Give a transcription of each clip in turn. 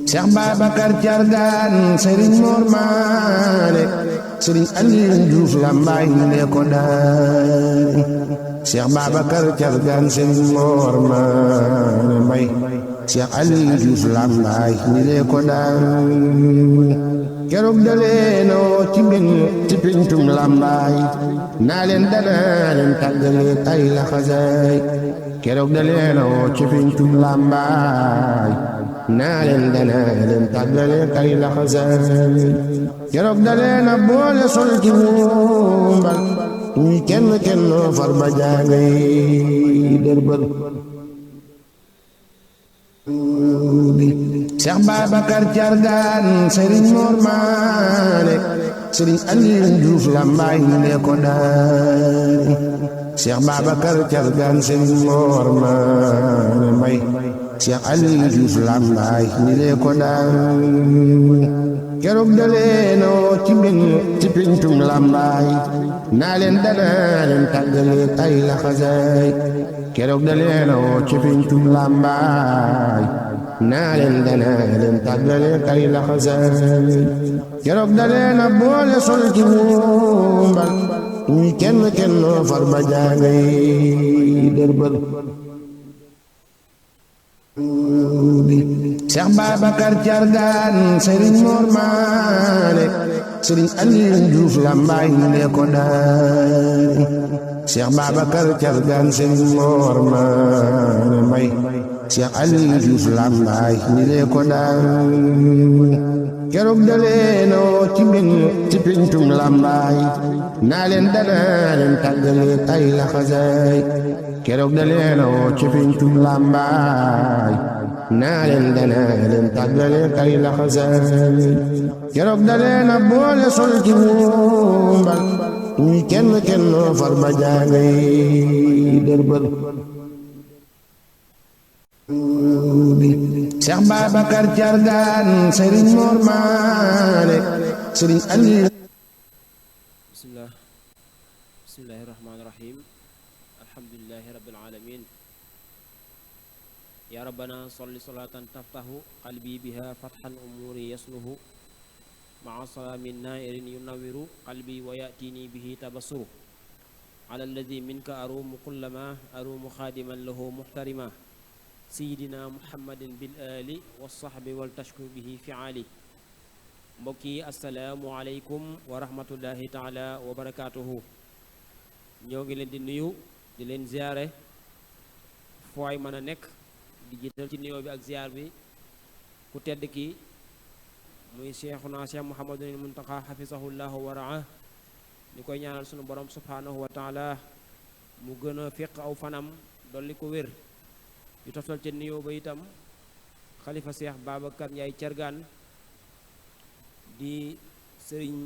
Cheikh Babacar Thiargane Serigne Mor Mané Serigne Aliou Diouf Lambaye ne ko daari Cheikh Babacar Thiargane Serigne Mor Mané Mbaye Cheikh Aliou Diouf Lambaye ne ko daari keroog daleenoo ci pencum Lambaye naa leen danaa leen tàggale tay la xasaay keroog daleenoo ci pencum Lambaye naa leen danaa leen tàggale tay la xasaay keroog daleena boole sol ci wumbal ñuy kenn far ba jaangay dërbal Cheikh Babacar Thiargane Serigne Mor Mané Serigne Aliou Diouf Lambaye ne ko daari Cheikh Babacar Thiargane Serigne Mor Mané Mbaye Cheikh Aliou Diouf Lambaye ne ko daari keroog daleenoo ci pencum Lambaye naa leen danaa leen tàggale tay la xasaay keroog daleenoo ci pencum Lambaye naa leen danaa leen tàggale tay la xasaay keroog daleena boole sol ci wumbal ñuy kenn far ba jaangay dërbal Cheikh Babacar Thiargane Serigne Mor Mané Serigne Aliou Diouf Lambaye ne ko daari Cheikh Babacar Thiargane Serigne Mor Mané Mbaye Cheikh Aliou Diouf Lambaye ne ko daari keroog daleenoo ci pencum Lambaye naa leen danaa leen tàggale tay la xasaay keroog daleenoo ci pencum Lambaye naa leen danaa leen tàggale tay la xasaay keroog daleena boole sol ci wumbal ñuy kenn far ba jaangay dërbal Cheikh Babacar Thiargane Serigne Mor Mané Serigne Aliou bismillahi rahmaani rahim alhamdulillahi rabbil alamin ya rabbana salli salatan taftahu qalbi biha fathan umuri yasluhu maa salaamin nairin yunawiru qalbi wa yatini bihi tabassuru ala alladi minka arumu kullama arumu xaadiman lahu muxtarima sayidina muhammadin bil ali wa sahbi wal tashku bihi fi ali mbokk yi asalaamu aleykum wa rahmatullahi taala wa barakaatuhu ñoo ngi leen di nuyu di leen ziyaare fu waay mën a nekk di jiital ci nuyoo bi ak ziyaar bi ku tedd ki muy cheikhuna cheikh muhammadunil muntaxa xafisahullahu wa raa ñu koy ñaanal sunu borom subhanahu wa taala mu gën a féq aw fanam dolli ko wér yu toftal ca nuyoo ba itam xalifa cheikh Babacar Ndiaye Thiargane di sëriñ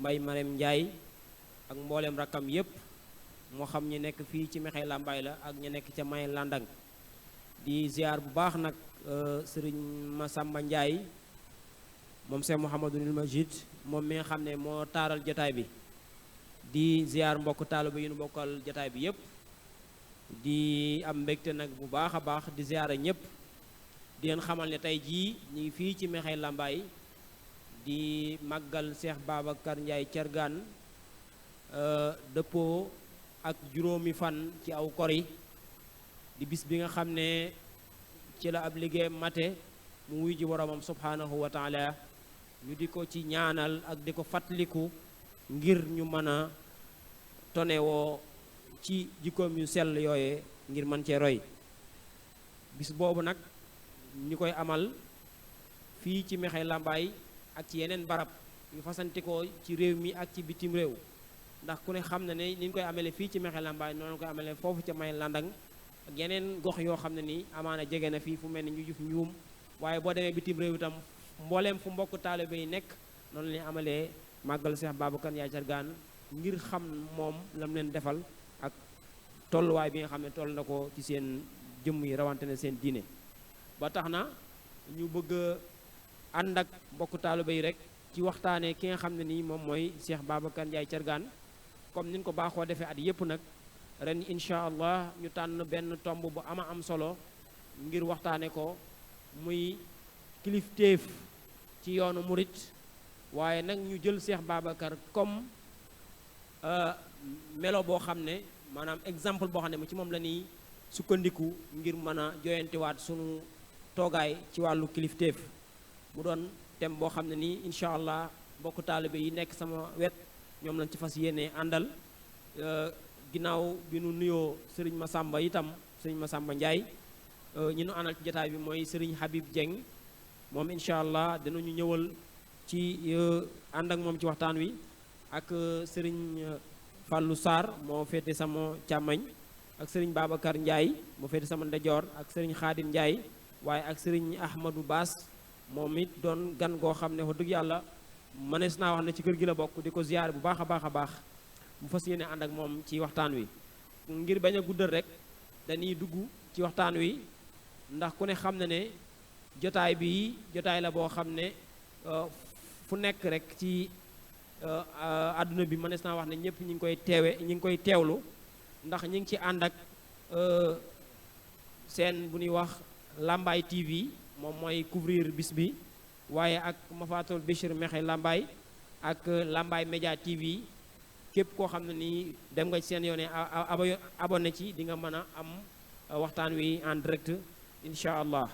Mbay Marème Ndiaye ak mboolem rakkam yépp moo xam ñi nekk fii ci Mekhe Lambaye la ak ñi nekk ca May Landang di ziar bu baax nag sëriñ Masamba Ndiaye moom Cheikh Mouhamadul Majid moom mi nga xam ne moo taaral jataay bi di ziar mbokk taaliba yi nu bokkal jataay bi yépp di am mbégte nag bu baax a baax di ziara ñëpp di leen xamal ne tey jii ñu ngi fii ci Mekhe Lambaye di màggal Cheikh Babacar Ndiaye Thiargane dëppoo ak juróomi fan ci aw kori di bis bi nga xam ne ci la ab liggéey mate mu wuy ji boromam subhanahu wa taala ñu di ko ci ñaanal ak di ko fàttaliku ngir ñu mën a tonewoo ci jikkoom yu sell yooye ngir mën cee roy bis boobu nag ñu koy amal fii ci Mekhe Lambaye ak ci yeneen barab yu fasantikoo ci réew mi ak ci bitim réew ndax ku ne xam na ne ni ñu koy amele fii ci Mekhe Lambaye noonu koy amele foofu ca May Landang ak yeneen gox yoo xam ne ni amaana jege na fii fu mel ni ñu juf ñuum waaye boo demee bitim réew itam mbooleem fu mbokk taalibe yi nekk noonu la ñuy amalee màggal Cheikh Babacar Ndiaye Thiargane ngir xam moom lam leen defal ak tolluwaay bi nga xam ne toll na ko ci seen jëmm yi rawante ne seen diine ba tax na ñu bëgg ànd ak mbokk taalibe yi rek ci waxtaanee ki nga xam ne nii moom mooy Cheikh Babacar Ndiaye Thiargane comme niñ ko baaxoo defee at yépp nag ren incha allah ñu tànn benn tomb bu ama am solo ngir waxtaane ko muy kilifteef ci yoonu murit waaye nag ñu jël Cheikh Babacar comme melo boo xam ne maanaam exemple boo xam ne ci moom la ñuy sukkandiku ngir mën a joyantiwaat sunu toogaay ci wàllu kilifteef mu doon thème boo xam ne nii incha allah mbokku taalibe yi nekk sama wet ñoom lañ ci fas yéene àndal ginnaaw bi nu nuyoo sëriñ Massamba itam sëriñ Massamba Ndiaye ñi nu àndal ci jotaay bi mooy sëriñ Habib Dieng moom incha allah dinañu ñëwal ci ànd ak moom ci waxtaan wi ak sëriñ Fallou Sarr moo féete sama càmmañ ak sëriñ Babacar Ndiaye moo féete sama ndejoor ak sëriñ Khadim Ndiaye waaye ak sëriñ Ahmadou Bass moom it doon gan goo xam ne wax dëgg yàlla mënees naa wax ne ci kër gi la bokk di ko ziyaare bu baax a baax a baax mu fas yéene ànd ak moom ci waxtaan wi ngir bañ a guddal rek dañuy dugg ci waxtaan wi ndax ku ne xam na ne jotaay bi jotaay la boo xam ne fu nekk rek ci àdduna bi mënees naa wax ne ñëpp ñi ngi koy teewlu ndax ñi ngi ci ànd ak seen bu ñuy wax Lambaye TV moom mooy couvrir bis bi waaye ak Mafatul Bichri Mexe Lambaye ak Lambaye Média TV képp koo xam ne nii dem nga ci seen yoone abonné ci di nga mën a am waxtaan wi en direct incha allah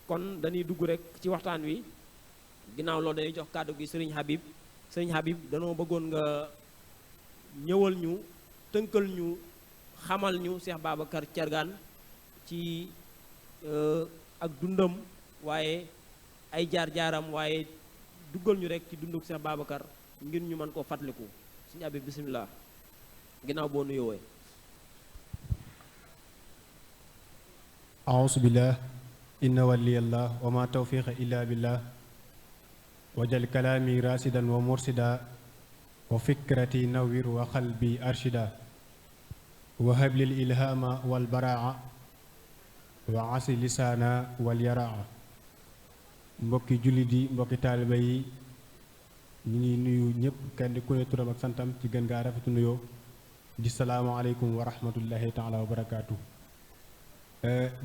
kon dañuy dugg rek ci waxtaan wi ginnaaw loolu dañuy jox kàddu gi sëriñ Habib danoo bëggoon nga ñëwal ñu tënkal ñu xamal ñu Cheikh Babacar Thiergane ci ak dundam waaye ay jaar-jaaram waaye duggal ñu rek ci dunduk Cheikh Babacar ngir ñu mën koo fàttaliku sëriñ Habib bisimilah ginnaaw boo nuyoo. a'uuzu billah inna waliyallah wa ma tawfiqa illa billah wajal kalaami rasidan wa mursida wa fikrati nawwir wa qalbi arshida wa hablil ilhama wal baraa wa asi lisaana wal yaraa mbokki jullit yi mbokki taaliba yi ñu ngi nuyu ñëpp kenn ku ne turam ak santam ci gën gaa rafetu nuyoo di salaamaaleykum wa rahmatullahi taala wa barakaatu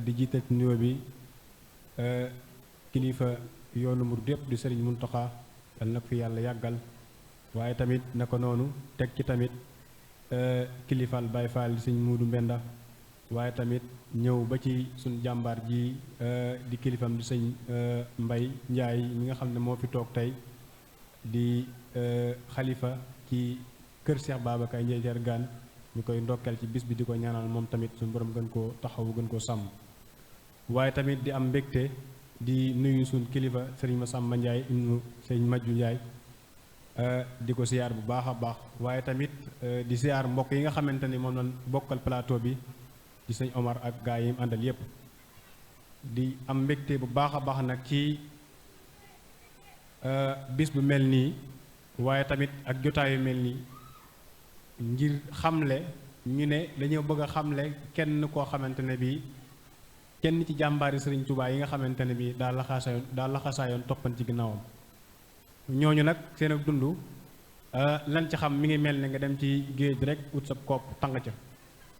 di jiital ci nuyoo bi kilifa yoonu murid yépp di sëriñ Muntaxa dal na ko fi yàlla yàggal waaye tamit naka noonu teg ci tamit kilifal Baay Faal di sëñ Muudu Mbenda waaye tamit ñëw ba ci suñ jàmbaar ji di kilifam di sëñ Mbay Njaay mi nga xam ne moo fi toog tey di xalifa ci kër Cheikh Babacar Ndiaye Thiergane ñu koy ndokkeel ci bis bi di ko ñaanal moom tamit suñu borom gën koo taxawu gën koo sàmm waaye tamit di am mbégte di nuyu suñ kilifa sëriñ Massamba Ndiaye ibnu sëriñ Majju Ndiaye di ko siyaar bu baax a baax waaye tamit di siyaar mbokk yi nga xamante ni moom lañ bokkal plateau bi di sëñ Omar ak gaa yi mu àndal yépp di am mbégte bu baax a baax nag ci bis bu mel nii waaye tamit ak jotaay yu mel nii ngir xamle ñu ne dañoo bëgg a xamle kenn koo xamante ne bii kenn ci jàmbaari Sëriñ Tuubaa yi nga xamante ne bii daal laxasaayoon toppan ci ginnaawam ñooñu nag seen ak dund lan ci xam mi ngi mel ne nga dem ci géej rek ut sa kopp tàng ca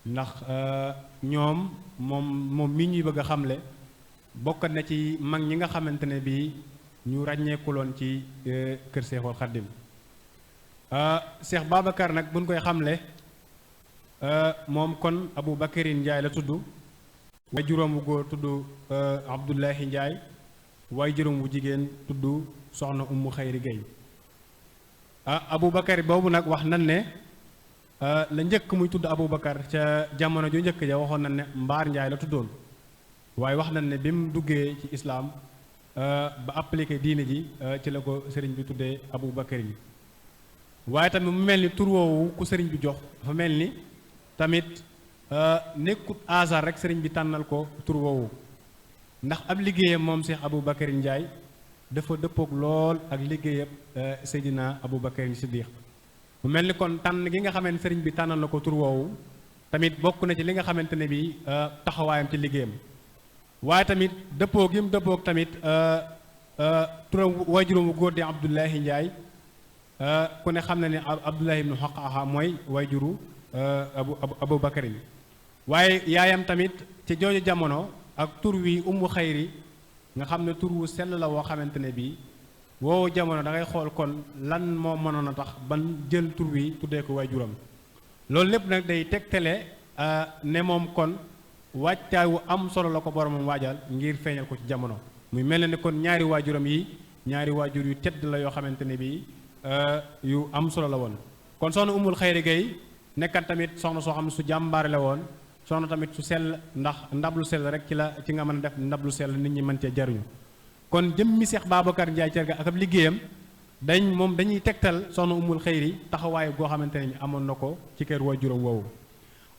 ndax ñoom moom mi ñuy bëgg a xamle bokkat na ci mag ñi nga xamante ne bii ñu ràññeekuloon ci kër Seexul Xaddim Cheikh Babacar nag buñ koy xamle moom kon Abou Bakarin Ndiaye la tudd waaye juróom wu góor tudd Abdoulahi Ndiaye waaye juróom wu jigéen tudd soxna Umu Xayri Gay Abou Bakar boobu nag wax nan ne la njëkk muy tudd Abou Bakar ca jamono ju njëkk ja waxoon nan ne Mbaar Ndiaye la tuddoon waaye wax nan ne bi mu duggee ci islaam ba appliqué diine ji ci la ko sëriñ bi tuddee Abou Bakarin waaye tamit mu mel ni tur woowu ku sëriñ bi jox dafa mel ni tamit nekkut hasard rek sëriñ bi tànnal ko tur woowu ndax ab liggéeyam moom Cheikh Abou Bakarin Ndiaye dafa dëppoog lool ak liggéeyam Seydina Abou Bakarin Siddiq mu mel ni kon tànn gi nga xamante sëriñ bi tànnal na ko tur woowu tamit bokk na ci li nga xamante ne bi taxawaayam ci liggéeyam waaye tamit dëppoo gi mu dëppoog tamit turam waajuram wu góor di Abdoulahi Ndiaye ku ne xam na ne Abdoulahi ibnu Xaqaxa mooy waajuru Abou Bakarin waaye yaayam tamit ci jooju jamono ak tur wi Ummu Xayri nga xam ne tur wu sell la woo xamante ne bii woowu jamono da ngay xool kon lan moo mënoon a tax ban jël tur wi tuddee ko waajuram loolu lépp nag day tegtale ne moom kon wàccaay wu am solo la ko boromam waajal ngir feeñal ko ci jamono muy mel ne kon ñaari waajuram yi ñaari waajur yu tedd la yoo xamante ne bii yu am solo la woon kon soxna Umul Xayri Gay nekkat tamit soxna soo xam ne su jàmbaare la woon soxna tamit su sell ndax ndab lu sell rek ci nga mën a def ndab lu sell nit ñi mën cee jariñu kon jëmmi Seex Babacar Ndiaye Thiergane ak ab liggéeyam dañuy tegtal soxna Umul Xayri taxawaay goo xamante ne amoon na ko ci kër waajuram woowu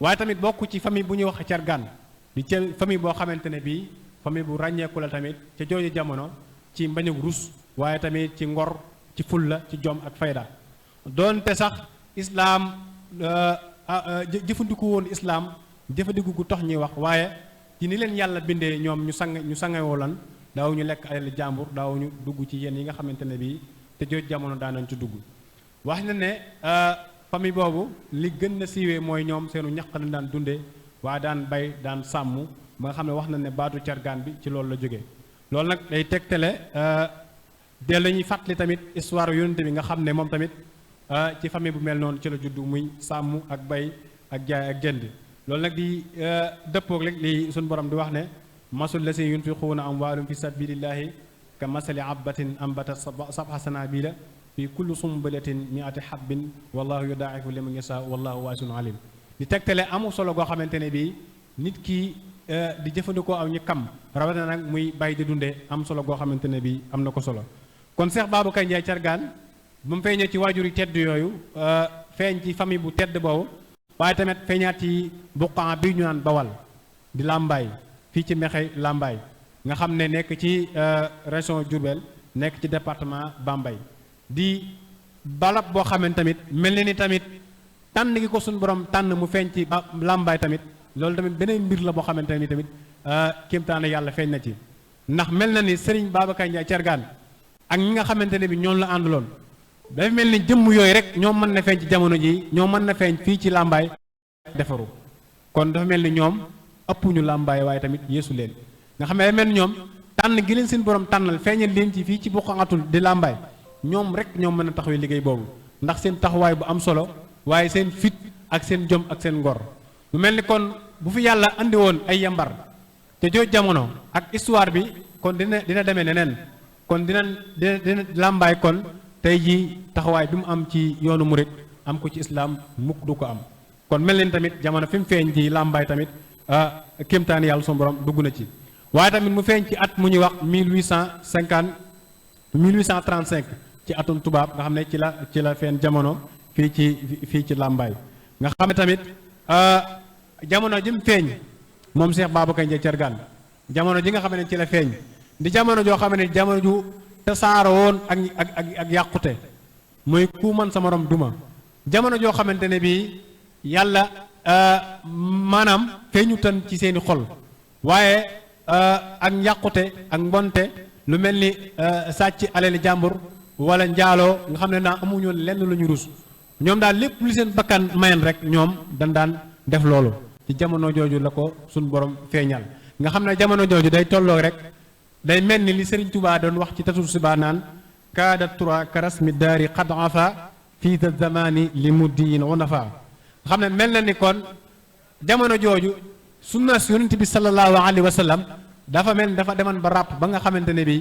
waaye tamit bokk ci famille bu ñuy wax Thiergane di ci famille boo xamante ne bii famille bu ràññeeku la tamit ca jooju jamono ci mbañug rus waaye tamit ci ngor ci fulla ci jom ak fayda doonte sax islaam jëfandiku woon islaam jëfandiku gu tax ñuy wax waaye ci ni leen yàlla bindee ñoom ñu sangewoo lan daaw ñu lekk alal jàmbur daaw ñu dugg ci yenn yi nga xamante ne bii te jooju jamono daan nañ ci dugg wax na ne famille boobu li gën na siiwee mooy ñoom seenu ñaq lañ daan dundee waaye daan bay daan sàmm ba nga xam ne wax na ne baatu Thiergane bi ci loolu la jógee loolu nag day tegtale de la ñuy fàttali tamit histoire yonente bi nga xam ne moom tamit ci famille bu mel noonu ci la juddu muy sàmm ak bay ak jaay ak jënd loolu nag di dëppoog rek li suñu borom di wax ne masul la si yunfiquuna amwaalum fi sabilillahi ka masali abbatin ambata sab'a sanabila fi kulli sumbulatin mi'ati habbin wallahu yudaa'ifu liman yashaa wallahu waasi'un alim di tegtale amu solo goo xamante ne bii nit ki di jëfandikoo aw ñi kam rawatina nag muy bay di dundee am solo goo xamante ne bii am na ko solo kon Seex Babacar Ndiaye Thiergane ba mu feeñee ci waajur yu tedd yooyu feeñ ci famille bu tedd boobu waaye tamit feeñaat ci buqaa bi ñu naan Bawal di Lambaay fii ci Mekhe Lambaay nga xam ne nekk ci région Diourbel nekk ci département Bambey di balab boo xam ne tamit mel na ni tamit tànn gi ko suñu borom tànn mu feeñ ci Lambaay tamit loolu tamit beneen mbir la boo xamante ne tamit kéemtaane yàlla feeñ na ci ndax mel na ni Serigne Babacar Ndiaye Thiergane ak ñi nga xamante ne bi ñoom la àndaloon dafa mel ni jëmm yooyu rek ñoom mën na feeñ ci jamono ji ñoom mën na feeñ fii ci Lambaay defaru kon dafa mel ni ñoom ëpp ñu Lambaay waaye tamit yeesu leen nga xam ne dafa mel ni ñoom tànn gi leen seen borom tànnal feeñal leen ci fii ci Buqaatul di Lambaay ñoom rek ñoom mën a taxawee liggéey boobu ndax seen taxawaay bu am solo waaye seen fit ak seen jom ak seen ngor mu mel ni kon bu fi yàlla andi woon ay yambar te joo jamono ak histoire bi kon dina demee neneen kon dina Lambaay kon tey jii taxawaay bi mu am ci yoonu murit am ko ci islaam mukk du ko am kon mel leen tamit jamono fi mu feeñ ci Lambaay tamit kéemtaani yàlla sunu borom dugg na ci waaye tamit mu feeñ ci at mu ñuy wax 1835 ci atum tubaab nga xam ne ci la feeñ jamono fii ci Lambaay nga xam ne tamit jamono ji mu feeñ moom Seex Babacar Ndiaye Thiergane jamono ji nga xam ne ci la feeñ di jamono joo xam ne jamono ju tasaaroo woon ak yàqute mooy ku man sa morom duma jamono joo xamante ne bii yàlla maanaam feeñu tan ci seeni xol waaye ak yàqute ak mbonte lu mel ni sàcc alali jàmbur wala njaaloo nga xam ne naa amuñu lenn lu ñu rus ñoom daal lépp lu seen bakkan mayen rek ñoom dañ daan def loolu ci jamono jooju la ko suñ borom feeñal nga xam ne jamono jooju day tolloo rek day mel ni li Serigne Touba doon wax ci tatul subaa naan kaada tura karas mi daari xad afa fii da zamani li muddiin unafa nga xam ne mel na ni kon jamono jooju sunna yonent bi sallallahu alayhi wa sallam dafa mel ni dafa deman ba ràpp ba nga xamante ne bi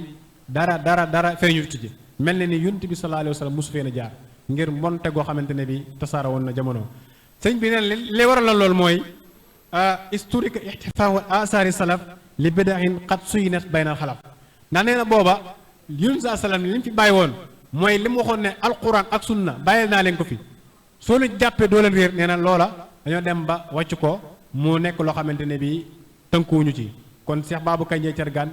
dara feeñu ci mel na ni yonent bi sallallahu alayhi wa sallam mosu fee na jaar ngir mbonte goo xamante ne bi tasaara woon na jamono sëñ bi neen li waral la loolu mooy historique ixtifaa wal asaari salaf li bidahin qad suyinat baynal xalaf ndax nee na booba yonent saa sallam li mu fi bàyyi woon mooy li mu waxoon ne alquran ak sunna bàyyil naa leen ko fi soo leen jàppee doo leen réer nee na loola dañoo dem ba wàcc ko mu nekk loo xamante ne bii tënkuwuñu ci kon Seex Babacar Ndiaye Thiergane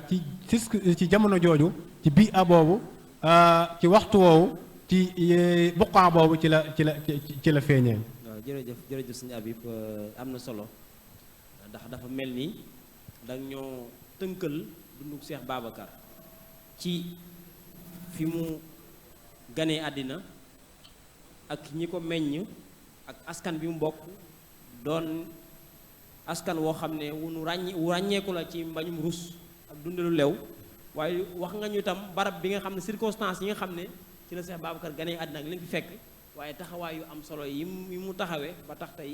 ci jamono jooju ci bii a boobu ci waxtu woowu ci buqaa boobu ci la feeñee. waaw jërëjëf sëñ Habib am na solo ndax dafa mel ni danga ñoo tënkal dunduk Seex Babacar ci fi mu ganee àddina ak ñi ko meññ ak askan bi mu bokk doon askan woo xam ne wu ràññeeku la ci mbañum rus ak dundelu lew waaye wax nga ñu itam barab bi nga xam ne circonstance yi nga xam ne ci la Cheikh Babacar ganee àddina ak li nga fi fekk waaye taxawaay yu am solo yi mu taxawee ba tax tey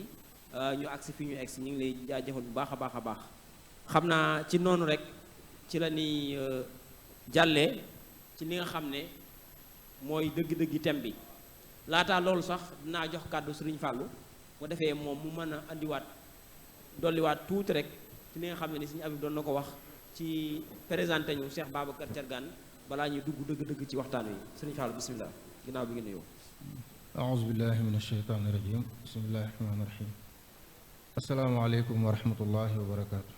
ñu agsi fi ñu egsi ñu ngi lay jaajëfal bu baax a baax a baax xam naa ci noonu rek ci la ni jàllee ci li nga xam ne mooy dëgg-dëggi thème bi laataa loolu sax dinaa jox kàddu Sëriñ Fàllu bu defee moom mu mën a andiwaat dolliwaat tuuti rek ci li nga xam ne ni Sëriñ Abib doon na ko wax ci présenté ñu Cheikh Babacar Thiergane balaa ñuy dugg dëgg-dëgg ci waxtaan wi Sëriñ Fàllu bismillah ginnaaw bi nga nuyoo. أعوذ بالله من الشيطان الرجيم بسم الله الرحمن الرحيم السلام عليكم ورحمة الله وبركاته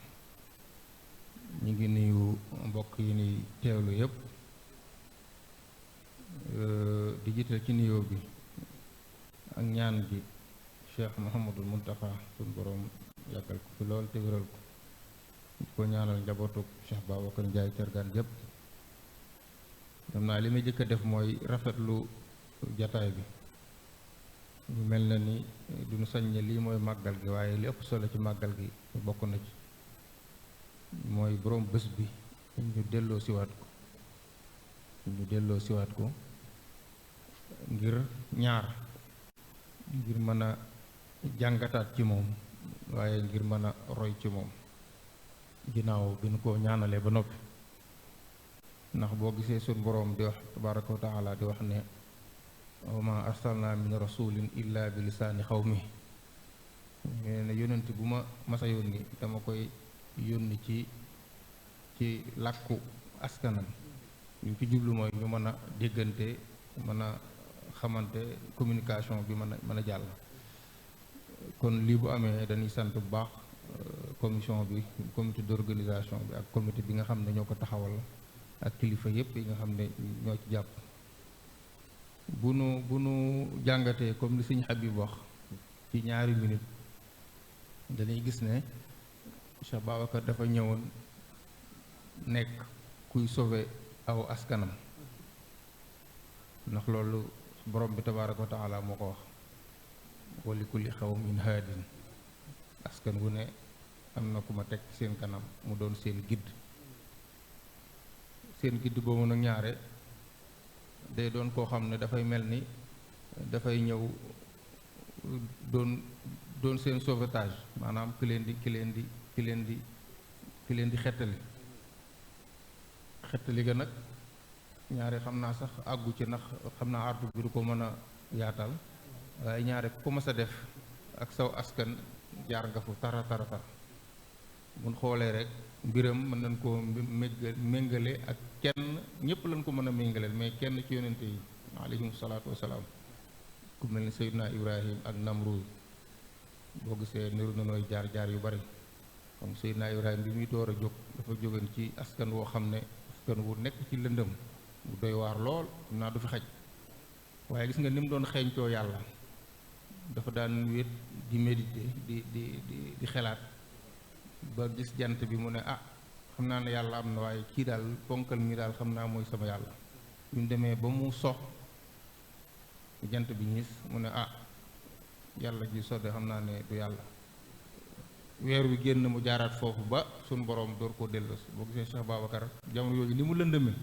ñu ngi nuyu mbokk yi ni teewlu yépp di jiital ci nuyoo bi ak ñaan gi Cheikh Mouhamadul Muntaxa suñu boroom yàggal ko fi lool te wéral ko di ko ñaanal njabootu Cheikh Babacar Ndiaye Thiergane yépp xam naa li may jëkk a def mooy rafetlu jataay bi ñu mel na ni duñu sañ ne lii mooy màggal gi waaye li ëpp solo ci màggal gi bokk na ci mooy boroom bés bi ñu delloo siwaat ko ngir ñaar ngir mën a jàngataat ci moom waaye ngir mën a roy ci moom ginnaaw bi nu ko ñaanalee ba noppi ndax boo gisee suñ boroom di wax tabaraka wa taala di wax ne wa ma arsalna min rasulin illa bi lisaani xawmi nee na yónnent bu ma masa yónni dama koy yónni ci làkku askanam ñu ci jublu mooy ñu mën a déggante mën a xamante communication bi mën a jàll kon lii bu amee dañuy sant bu baax commission bi comité d'organisation bi ak comité bi nga xam ne ñoo ko taxawal ak kilifa yépp yi nga xam ne ñoo ci jàpp bu nu jàngatee comme li Sëñ Habib wax ci ñaari minute dañuy gis ne Cheikh Babacar dafa ñëwoon nekk kuy sauver aw askanam ndax loolu borom bi tabaaraka wa taala moo ko wax wa li kulli qawmin haadin askan wu ne am na ku ma teg seen kanam mu doon seen gidd boobu nag ñaare day doon koo xam ne dafay mel ni dafay ñëw doon seen sauvetage maanaam ki leen di xettali ga nag ñaare xam naa sax àggu ci ndax xam naa artu bi du ko mën a yaatal waaye ñaare ku ko mës a def ak saw askan jaar nga fu tara mun xoolee rek mbiram mën nañ koo méngale ak kenn ñëpp lañ ko mën a méngaleel mais kenn ci yonente yi alayhim salaatu wasalaam ku mel ni Seydina Ibrahim ak Namruud boo gisee niru na nooy jaar yu bari comme Seydina Ibrahim bi muy door a jóg dafa jógeen ci askan woo xam ne askan wu nekk ci lëndëm bu doy waar lool xam naa du fi xaj waaye gis nga ni mu doon xeeñcoo yàlla dafa daan wéet di méditer di xelaat ba gis jant bi mu ne xam naa ne yàlla am na waaye kii daal ponkal mi daal xam naa mooy sama yàlla bi mu demee ba mu sox jant bi ñiis mu ne yàlla ji sodde xam naa ne du yàlla weer wi génn mu jaaraat foofu ba suñ boroom door koo dellusi boo gisee Cheikh Babacar jamono yooyu ni mu lëndëme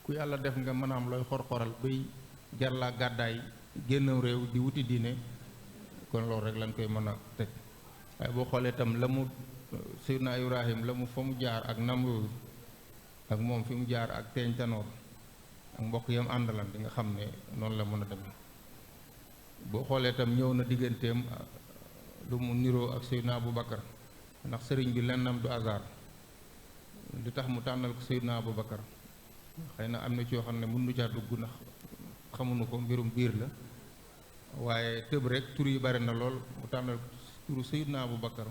ku yàlla def nga mën a am looy xor-xoral bay jar laa gàddaay génn réew di wuti diine kon loolu rek lañ koy mën a teg waaye boo xoolee itam la mu Seydina Ibrahim la mu fa mu jaar ak Namruud ak moom fi mu jaar ak teeñ tanoor ak mbokk yam àndalan di nga xam ne noonu la mën a demee boo xoolee itam ñëw na digganteem lu mu niroo ak Seydina Abu Bakar ndax sëriñ bi lennam du hasard di tax mu tànnal ko Seydina Abu Bakar xëy na am na ci yoo xam ne mën nu caa dugg ndax xamuñu ko mbirum biir la waaye tëb rek tur yi bari na lool mu tànnal turu Seydina Abu Bakar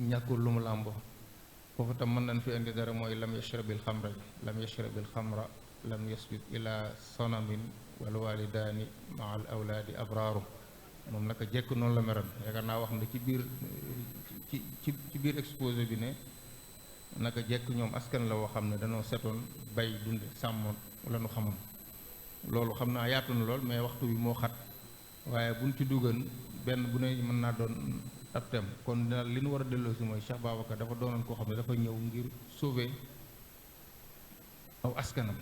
ñàkkul lu mu làmboo foofu tam mën nañ fi indi dara mooy lam yashrabil xamra lam yasbit ila sanamin wal walidaani ma al awlaadi abraaru moom naka jekk noonu la meran yaakaar naa wax na ci biir ci biir exposé bi ne naka jekk ñoom askan la woo xam ne dañoo setoon bay dunde sàmmoon la nu xamoon loolu xam naa yaatu na lool mais waxtu bi moo xat waaye buñ ci duggan benn bu ne mën naa doon ab tem kon daal li ñu war a delloo si mooy Cheikh Babacar dafa doonoon koo xam ne dafa ñëw ngir sauver aw askanam.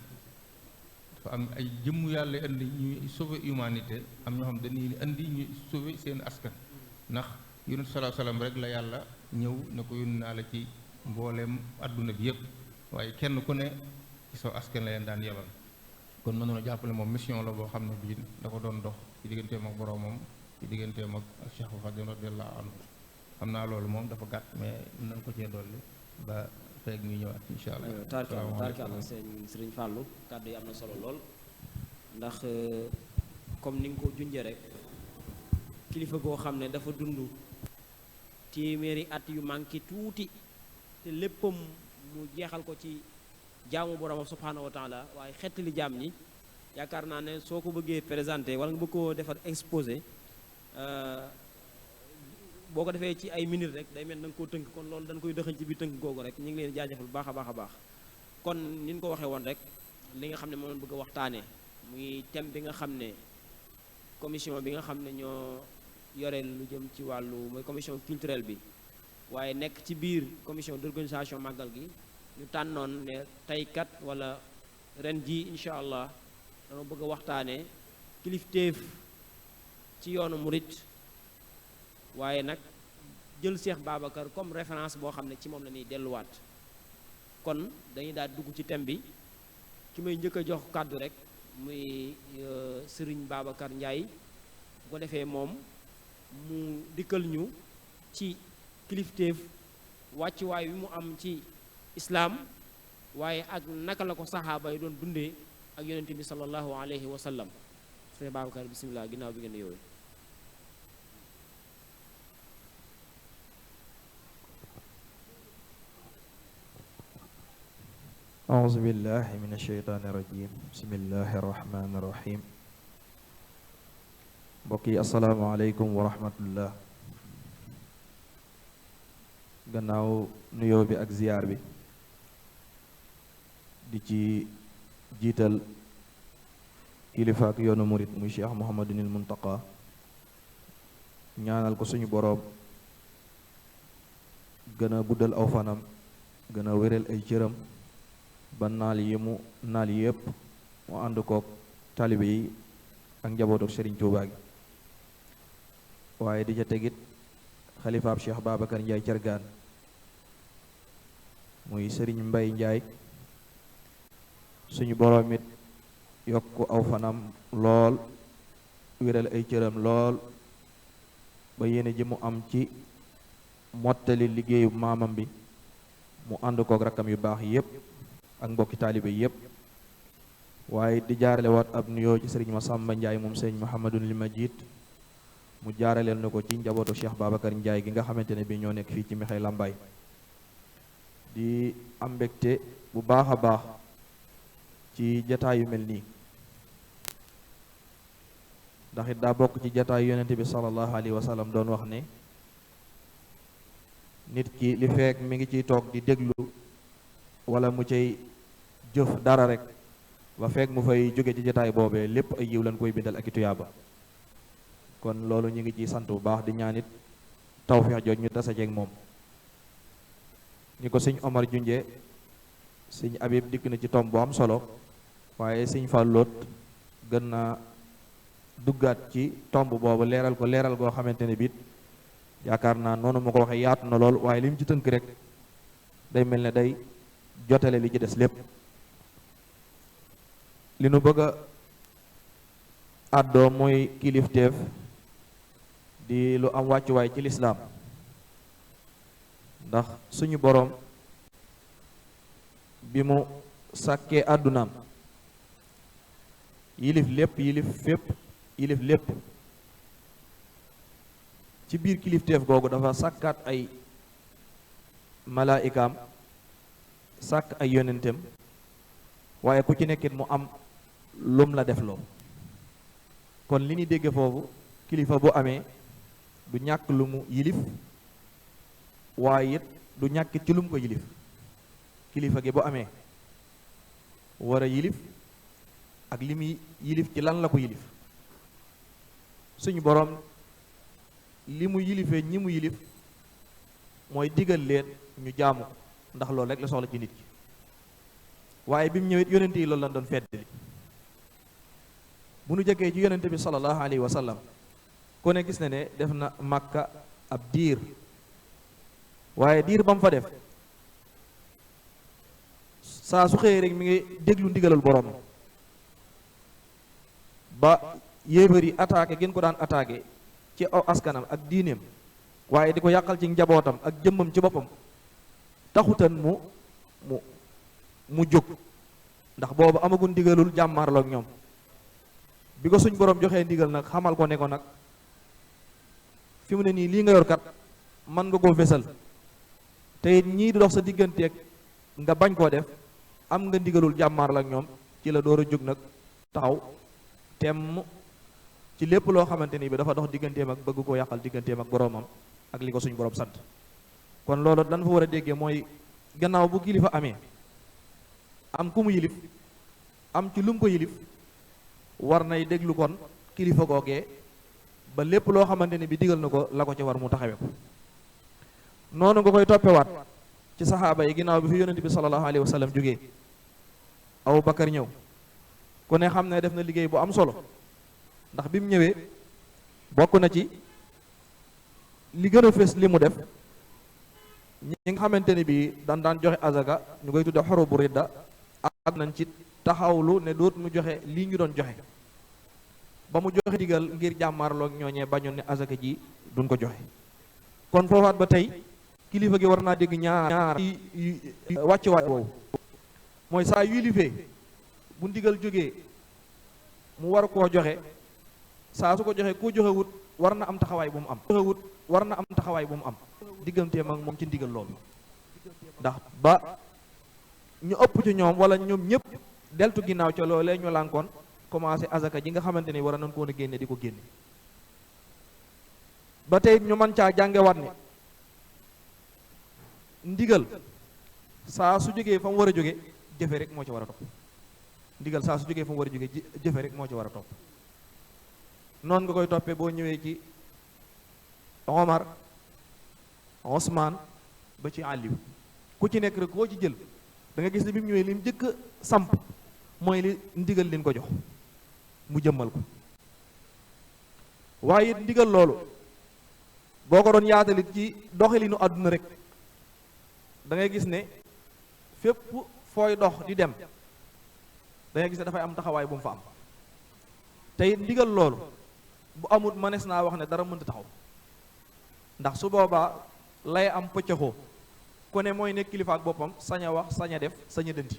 dafa am ay jëmm yàlla indi ñuy sauver humanité, am ñoo xam dañuy indi ñuy sauver seen askan. ndax yonent sallallahu alayhi wasallam rek la yàlla ñëw ne ko yónni naa la ci mbooleem adduna bi yépp, waaye kenn ku ne ci saw askan la leen daan yebal. kon mënu la jàppale moom mission la boo xam ne bii da ko doon dox ci digganteem ak boroomam, ci digganteem ak Cheikh Khadim radiyallahu anhu. xam naa loolu moom dafa gàtt mais nañ ko cee dolli ba feeg ñuy ñëwaat incha allah. taarikàlla sëriñ Fallou kàddu yi am na solo lool, ndax comme ni nga ko junjee rek kilifa goo xam ne dafa dund téeméeri at yu manqué tuuti te léppam mu jeexal ko ci jaamu borom subhaanahu wa taala, waaye xettali jaam ñi. yaakaar naa ne soo ko bëggee présenté wala nga bëgg koo defar exposé boo ko defee ci ay minutes rek day mel da nga koo tënk, kon loolu dañ koy dëxañ ci biir tënk googu rek. ñu ngi leen jaajëfal bu baax a baax a baax. kon ni ñu ko waxee woon rek li nga xam ne moom lañ bëgg a waxtaanee muy thème bi nga xam ne commission bi nga xam ne ñoo yore lu jëm ci wàllu mooy commission culturelle bi, waaye nekk ci biir commission d'organisation màggal gi, ñu tànnoon ne teykat wala ren ji incha allah dama bëgg a waxtaanee kilifteef ci yoonu murit, waaye nag jël Cheikh Babacar comme référence boo xam ne ci moom la ñuy delluwaat. kon dañuy daal dugg ci thème bi. ki may njëkk a jox kàddu rek muy Serigne Babacar Ndiaye, bu ko defee moom mu dikkal ñu ci kilifteef wàccuwaay wi mu am ci islaam, waaye ak naka la ko saxaaba yi doon dundee ak yonente bi sallallahu alayhi wa sallam. Serigne Babacar bisimilah, ginnaaw bi ngeen yooyu. أعوذ بالله من الشيطان الرجيم بسم الله الرحمن الرحيم mbokk yi asalaamaaleykum wa rahmatullah. gannaaw nuyoo bi ak ziyaar bi di ci jiital kilifa ak yoonu murit muy Cheikh Mouhamadunil Muntaqa, ñaanal ko suñu boroom gën a guddal aw fanam, gën a wéral ay cëram ba naal yi mu naal yépp mu ànd kook taalibe yi ak njabootu Serigne Touba gi. waaye di ca tegit xalifaab Cheikh Babacar Ndiaye Thiergane muy Serigne Mbaye Ndiaye, suñu boroom it yokk aw fanam lool, wéral ay cëram lool ba yéene ji mu am ci mottali liggéeyu maamam bi mu ànd kook rakkam yu baax yépp ak mbokki taalibe yépp. waaye di jaarale waat ab nuyoo ci Serigne Massamba Ndiaye moom Serigne Mouhamadul Majid, mu jaaraleel na ko ci njabootu Cheikh Babacar Ndiaye gi nga xamante ne bi ñoo nekk fii ci Mekhe Lambaye. di am mbégte bu baax a baax ci jataay yu mel nii, ndax it daa bokk ci jataay yonente bi sallallahu alayhi wa sallam doon wax ne nit ki li fekk mi ngi ciy toog di déglu wala mu cay jëf dara rek, ba fekk mu fay jóge ci jataay boobee lépp ay yiw lañ koy bindal ak i tuyaaba. kon loolu ñu ngi ciy sant bu baax di ñaanit tawfeex jooj ñu tase ceeg moom. ni ko sëñ Omar junjee, sëñ Abib dikk na ci tomb bu am solo, waaye sëñ Falloot gën naa duggaat ci tomb boobu leeral ko leeral goo xamante ne biit yaakaar naa noonu ma ko waxee yaatu na lool, waaye li mu ci tënk rek day mel ne day jotale li ci des lépp. li nu bëgg a àddoo mooy kilifteef di lu am wàccuwaay ci lislaam, ndax suñu boroom bi mu sàkkee àddunaam yilif lépp yilif fépp yilif lépp, ci biir kilifteef googu dafa sàkkaat ay malaayikaam, sàkk ay yonenteem, waaye ku ci nekkit mu am lum la def loo. kon li ñuy dégge foofu kilifa bu amee du ñàkk lu mu yilif, waaye it du ñàkkit ci lum ko yilif. kilifa gi bu amee war a yilif ak li muy yilif ci lan la ko yilif. suñu boroom li mu yilifee ñi mu yilif mooy digal leen ñu jaamu ko ndax loolu rek la soxla ci nit ki waaye bi mu ñëwee yonent yi loolu lañ doon feddali bu nu jëkkee ci yonent bi sallallahu alayhi wa sallam ku ne gis na ne def na Makka ab diir waaye diir ba mu fa def saa su xëyee rek mi ngi déglu ndigalal borom ba yéefar yi attaqué gën ko daan attaqué ci aw askanam ak diineem waaye di ko yàqal ci njabootam ak jëmmam ci boppam taxutan mu jóg ndax boobu amagul ndigalul jàmmaarloog ñoom bi ko suñ borom joxee ndigal nag xamal ko ne ko nag fi mu ne nii lii nga yor kat mën nga koo fesal te it ñii di dox sa digganteeg nga bañ koo def am nga ndigalul jàmmaarloog ñoom ci la door a jóg nag taxaw temm ci lépp loo xamante ni bi dafa dox digganteem ak bëgg koo yàqal digganteem ak boroomam ak li ko suñ borom sant kon loolu lan fa war a déggee mooy gannaaw bu kilifa amee am ku mu yilif am ci lu mu ko yilif war nay déglu kon kilifa googee ba lépp loo xamante ni bi digal na ko la ko ci war mu taxawe ko noonu nga koy toppewaat ci saxaaba yi ginnaaw bi fi yonent bi sallallahu alayhi wa sallam jógee Abu Bakar ñëw ku ne xam ne def na liggéey bu am solo ndax bi mu ñëwee bokk na ci li gën a fës li mu def ñi nga xamante ni bii daan joxe azaka ñu koy tudde xoro bu ridda ak nañ ci taxawlu ne doot mu joxe lii ñu doon joxe ba mu joxe digal ngir jàmmaarloog ñooñee bañoon ne azaka ji duñ ko joxe kon foofaat ba tey kilifa gi war naa dégg ñaar wàcc waay woowu mooy saa yu yilifee bu ndigal jógee mu war koo joxe saa su ko joxe koo joxewut war na am taxawaay bu mu am war na am taxawaay bu mu am digganteem ak moom ci ndigal loolu ndax ba ñu ëpp ci ñoom wala ñoom ñëpp deltu ginnaaw ca loolee ñu lànkoon commencé azaka ji nga xamante ni war nañ ko woon a génne di ko génne ba tey ñu mën caa jàngewaat ne ndigal saa su jógee fa mu war a jóge jëfe rek moo ci war a topp ndigal saa su jógee fa mu war a jóge jëfe rek moo ci war a topp noonu nga koy toppee boo ñëwee ci Omar Ousmane ba ci Aliou ku ci nekk rek koo ci jël da nga gis ne bi mu ñëwee li mu njëkk a samp mooy li ndigal leen ko jox mu jëmmal ko waaye it ndigal loolu boo ko doon yaatalit ci doxalinu àdduna rek da ngay gis ne fépp fooy dox di dem da ngay gis ne dafay am taxawaay bu mu fa am te it ndigal loolu bu amul mënees naa wax ne dara mënta taxaw ndax su boobaa lay am pëccëxoo ku ne mooy nekk kilifa ak boppam sañ a wax sañ a def sañ a dënti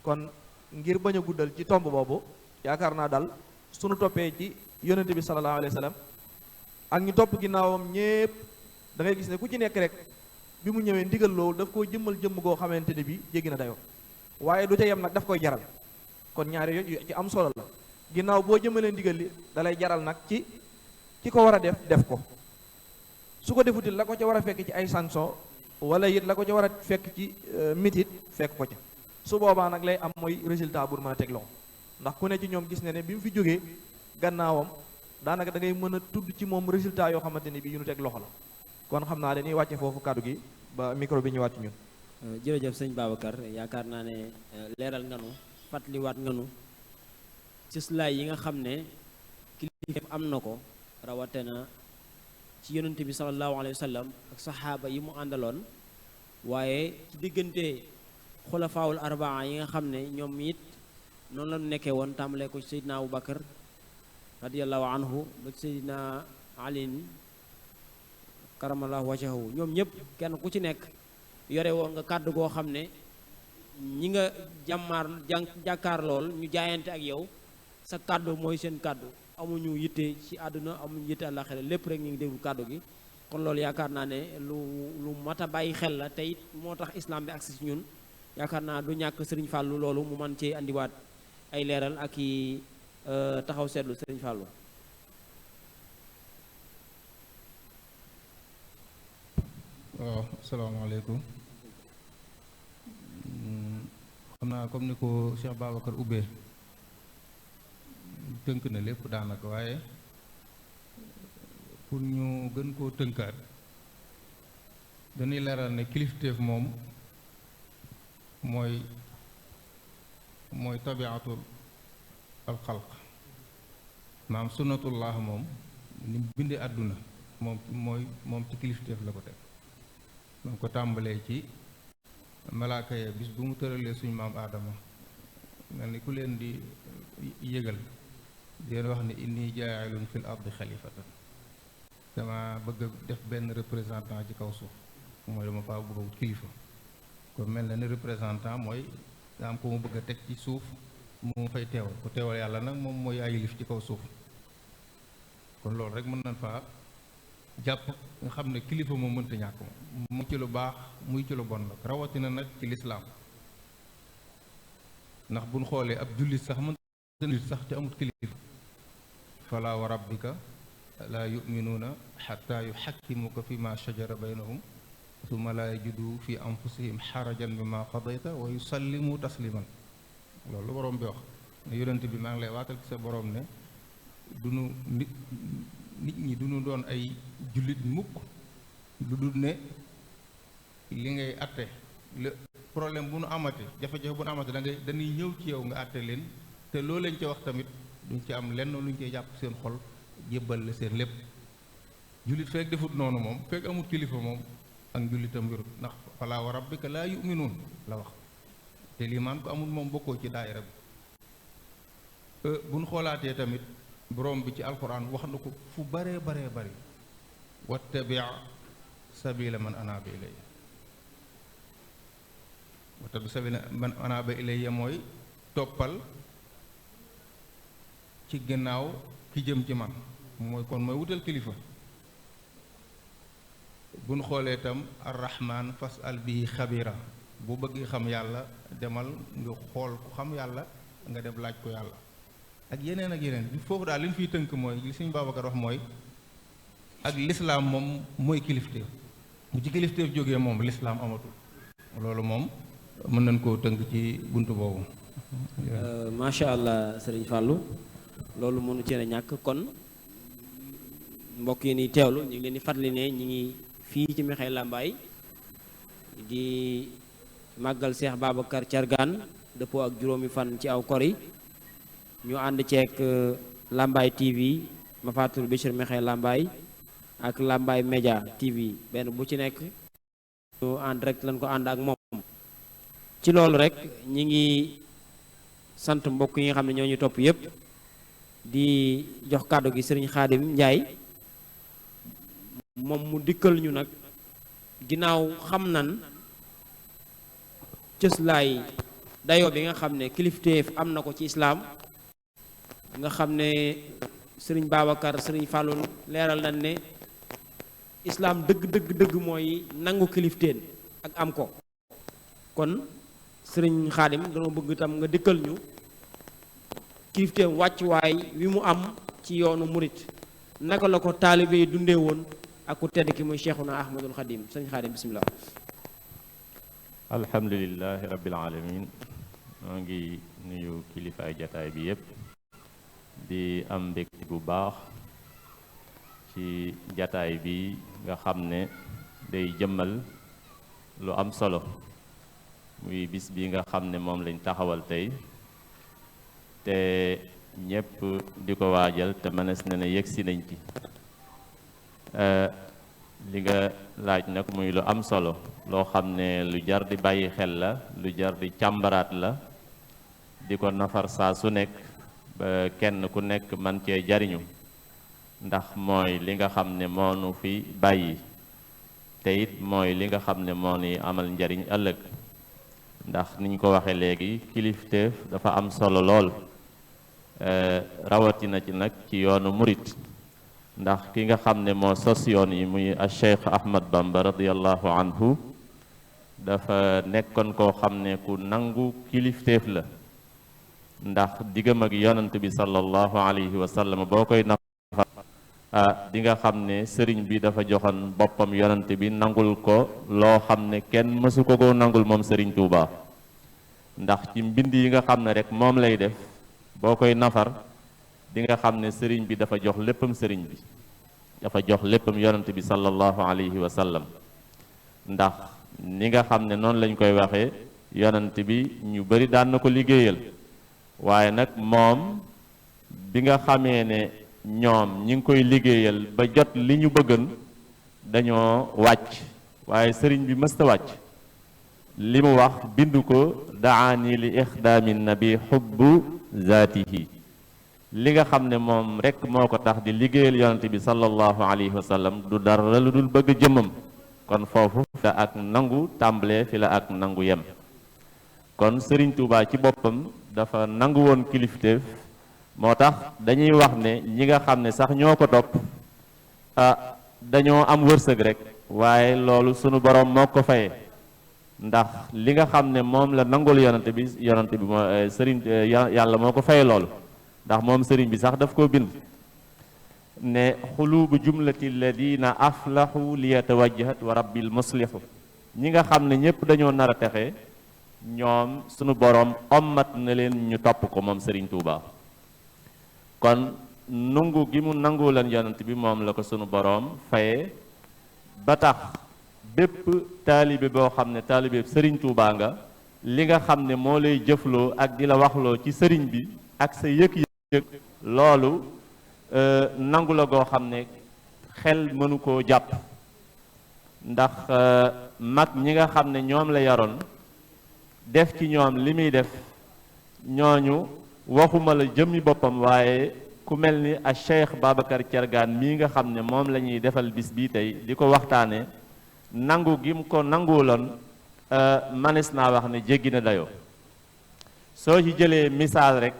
kon ngir bañ a guddal ci tomb boobu yaakaar naa daal sunu toppee ci yonente bi sallallahu alayhi wa sallam ak ñu topp ginnaawam ñépp da ngay gis ne ku ci nekk rek bi mu ñëwee ndigal loolu daf koo jëmmal jëmm goo xamante ne bi jéggi na dayoo waaye du ca yem nag daf koy jaral kon ñaari yooyu ci am solo la ginnaaw boo jëmalee ndigal li dalay jaral nag ci ki ko war a def ko su ko defutil la ko ca war a fekk ci ay sanction wala it la ko ca war a fekk ci mitit fekk ko ca su boobaa nag lay am mooy résultat bu mën a teg loxo ndax ku ne ci ñoom gis ne ne bi mu fi jógee gannaawam daanaka da ngay mën a tudd ci moom résultat yoo xamante ni bi yu nu teg loxo la kon xam naa dañuy wàcce foofu kàddu gi ba micro bi ñëwaat ci ñun. jërëjëf sëñ Babacar yaakaar naa ne leeral nga nu fàttaliwaat nga nu ci slaay yi nga xam ne kilifa am na ko rawatena ci yonente bi sallallahu alayhi wa sallam ak saxaaba yi mu àndaloon waaye ci diggante xulafaawul arbaa yi nga xam ne ñoom it noonu la ñu nekkee woon tàmbalee ko ci Seydina Abu Bakar radiyallahu anhu ba ci Seydina Ali karamallahu wajhahu ñoom ñëpp kenn ku ci nekk yore woon nga kàddu goo xam ne ñi nga jàkkaar lool ñu jaayante ak yow sa kàddu mooy seen kàddu amuñu yitte ci àdduna amuñu yitte àllaxira lépp rek ñu ngi déglu kàddu gi kon loolu yaakaar naa ne lu mat a bàyyi xel la te it moo tax islam bi agsi ci ñun yaakaar naa du ñàkk sëriñ Fàllu loolu mu man cee andiwaat ay leeral ak i taxaw seetlu sëriñ Fàllu waaw asalaamaaleykum xam naa comme ni ko Cheikh Babacar ubbee tënk na lépp daanaka waaye pour ñu gën koo tënkaat dañuy leeral ne kilifteef moom mooy tabiatul alxalq maam sunnatullah moom ni mu bindee àdduna moom ci kilifteef la ko teg moom ko tàmbalee ci malaaka ya bis bu mu tëralee suñu maam aadama mel ni ku leen di yëgal di leen wax ne inni jaa'ilun fil ardi xalifatan dama bëgg def benn représentant ci kaw suuf mooy dama faa bëgg a wut kilifa kon mel na ni représentant mooy nga am ko mu bëgg a teg ci suuf mu fay teewal ku teewal yàlla nag moom mooy yaa yilif ci kaw suuf kon loolu rek mën nañ faa jàpp nga xam ne kilifa moom mënta ñàkk moom mu ci lu baax muy ci lu bon la rawatina nag ci lislaam ndax buñ xoolee ab jullit sax mënta jullit sax te amut kilifa fala wa rabbika laa yuminuuna xatta yuxakkimuka fi ma shajara baynahum summa laa yajidu fi anfusihim xarajan mimma qadayta wa yusallimu tasliman loolu boroom bi wax ne yonent bi maa ngi lay waatal ci sa boroom ne duñu nit ñi duñu doon ay jullit mukk lu dul ne li ngay atte le problème bu nu amate jafe-jafe bu nu amate dañuy ñëw ci yow nga atte leen te loo leen ca wax tamit duñ ci am lenn luñ koy jàpp seen xol jébbal la seen lépp jullit fekk defut noonu moom fekk amut kilifa moom ak njullitam wérut ndax falaa wa rabbika laa yuminuun la wax te liimaan ko amul moom bokkoo ci daayira bi buñ xoolaatee tamit borom bi ci alquran wax na ko fu baree bari wattabi sabila man anaaba ilayya wattabi sabila man anaaba ilayya mooy toppal ci ginnaaw ki jëm ci man mooy kon mooy wutal kilifa buñ xoolee itam arrahman fasal bihi xabira bu bëggee xam yàlla demal nga xool ku xam yàlla nga dem laaj ko yàlla ak yeneen foofu daal li ñu fiy tënk mooy li Sëñ Babacar wax mooy ak lislaam moom mooy kilifteef mu ci kilifteef jógee moom lislaam amatul loolu moom mën nañ koo tënk ci buntu boobu macha allah sëriñ Fallou loolu mënu cee ñàkk kon mbokk yi ni teewlu ñu ngi leen di fàttali ne ñi ngi fii ci Mekhe Lambaye di màggal Cheikh Babacar Thiargane dëppoo ak juróomi fan ci aw kori ñu ànd ceek Lambaye TV Mafatul Bichri Mekhe Lambaye ak Lambaye Média TV benn bu ci nekk ñu ànd rek lañ ko ànd ak moom ci loolu rek ñi ngi sant mbokk yi nga xam ne ñoo ñu topp yépp di jox kàddu gi sëriñ Xaadim Njaay moom mu dikkal ñu nag ginnaaw xam nan cëslaay dayoo bi nga xam ne kilifteef am na ko ci islaam nga xam ne sëriñ Babacar sëriñ Fallou leeral nañ ne islaam dëgg mooy nangu kilifteen ak am ko kon sëriñ Xaadim dama bëgg tam nga dikkal ñu kilifteem wàccuwaay wi mu am ci yoonu murit naka la ko taalibe yi dundee woon ak ku tedd ki muy Cheikhuna Ahmadul Xadim sëriñ Xaadim bismillah alhamdulilahi rabbil alamin moo ngi nuyu kilifaay jataay bi yépp di am mbégte bu baax ci jataay bi nga xam ne day jëmmal lu am solo muy bis bi nga xam ne moom lañ taxawal tey te ñépp di ko waajal te mënees na ne yegsi nañ ci li nga laaj nag muy lu am solo loo xam ne lu jar di bàyyi xel la lu jar di càmbaraat la di ko nafar saa su nekk ba kenn ku nekk man cee jariñu ndax mooy li nga xam ne moo nu fi bàyyi te it mooy li nga xam ne moo ni amal njariñ ëllëg ndax niñ ko waxe léegi kilifteef dafa am solo lool rawatina ci nag ci yoonu murit ndax ki nga xam ne moo sos yoon yi muy a Cheikh Ahmad Bamba radiallahu anhu dafa nekkoon koo xam ne ku nangu kilifteef la ndax diggam ak yonant bi sallallahu alayhi wa sallam boo koy nafa di nga xam ne sëriñ bi dafa joxoon boppam yonant bi nangul ko loo xam ne kenn mësu ko nangul moom sëriñ Tuuba ndax ci mbind yi nga xam ne rek moom lay def boo koy nafar di nga xam ne sëriñ bi dafa jox léppam sëriñ bi dafa jox léppam yonent bi sallallahu alayhi wa sallam ndax ni nga xam ne noonu lañ koy waxee yonent bi ñu bari daan na ko liggéeyal waaye nag moom bi nga xamee ne ñoom ñi ngi koy liggéeyal ba jot li ñu bëggan dañoo wàcc waaye sëriñ bi mësta wàcc li mu wax bindu ko daani li ixdaami nabi xubbu zaatihi li nga xam ne moom rekk moo ko tax di liggéeyal yonent bi sallallahu alayhi wa sallam du dara lu dul bëgg jëmmam kon foofu fi la ak nangu tàmbalee fi la ak nangu yem kon Sëriñ Tuubaa ci boppam dafa nangu woon kilifteef moo tax dañuy wax ne ñi nga xam ne sax ñoo ko topp dañoo am wërsëg rek waaye loolu sunu borom moo ko fayee ndax li nga xam ne moom la nangul yonante bi moo sëriñ yàlla moo ko fayee loolu ndax moom sëriñ bi sax daf koo bind ne xulubu jumlati alladina aflahu li yatawajjahat wa rabbil muslihu ñi nga xam ne ñëpp dañoo nar a texe ñoom sunu borom ommat na leen ñu topp ko moom sëriñ Tuubaa kon nungu gi mu nangu leen yonent bi moom la ko sunu boroom faye ba tax bépp taalibe boo xam ne taalibe sëriñ Tuubaa nga li nga xam ne moo lay jëfloo ak di la waxloo ci sëriñ bi ak sa yëg-yëg loolu nangu la goo xam ne xel mënu koo jàpp ndax mag ñi nga xam ne ñoom la yaroon def ci ñoom li muy def ñooñu waxuma la jëmmi boppam waaye ku mel ni a Cheikh Babacar Thiergane mii nga xam ne moom la ñuy defal bis bii tey di ko waxtaane nangu gi mu ko nanguwuloon manis naa wax ne jéggi na dayoo soo ci jëlee misaal rek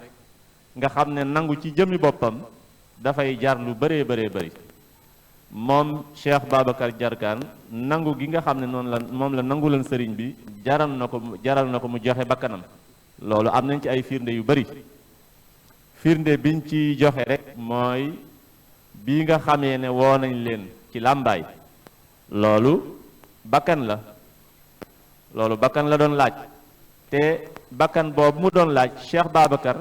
nga xam ne nangu ci jëmmi boppam dafay jar lu bëree bëri moom Cheikh Babacar Thiergane nangu gi nga xam ne noonu la moom la nangu leen sëriñ bi jaral na ko mu joxe bakkanam loolu am nañ ci ay firnde yu bari firnde biñ ci joxe rek mooy bii nga xamee ne woo nañ leen ci làmbaay loolu bakkan la doon laaj te bakkan boobu mu doon laaj Cheikh Babacar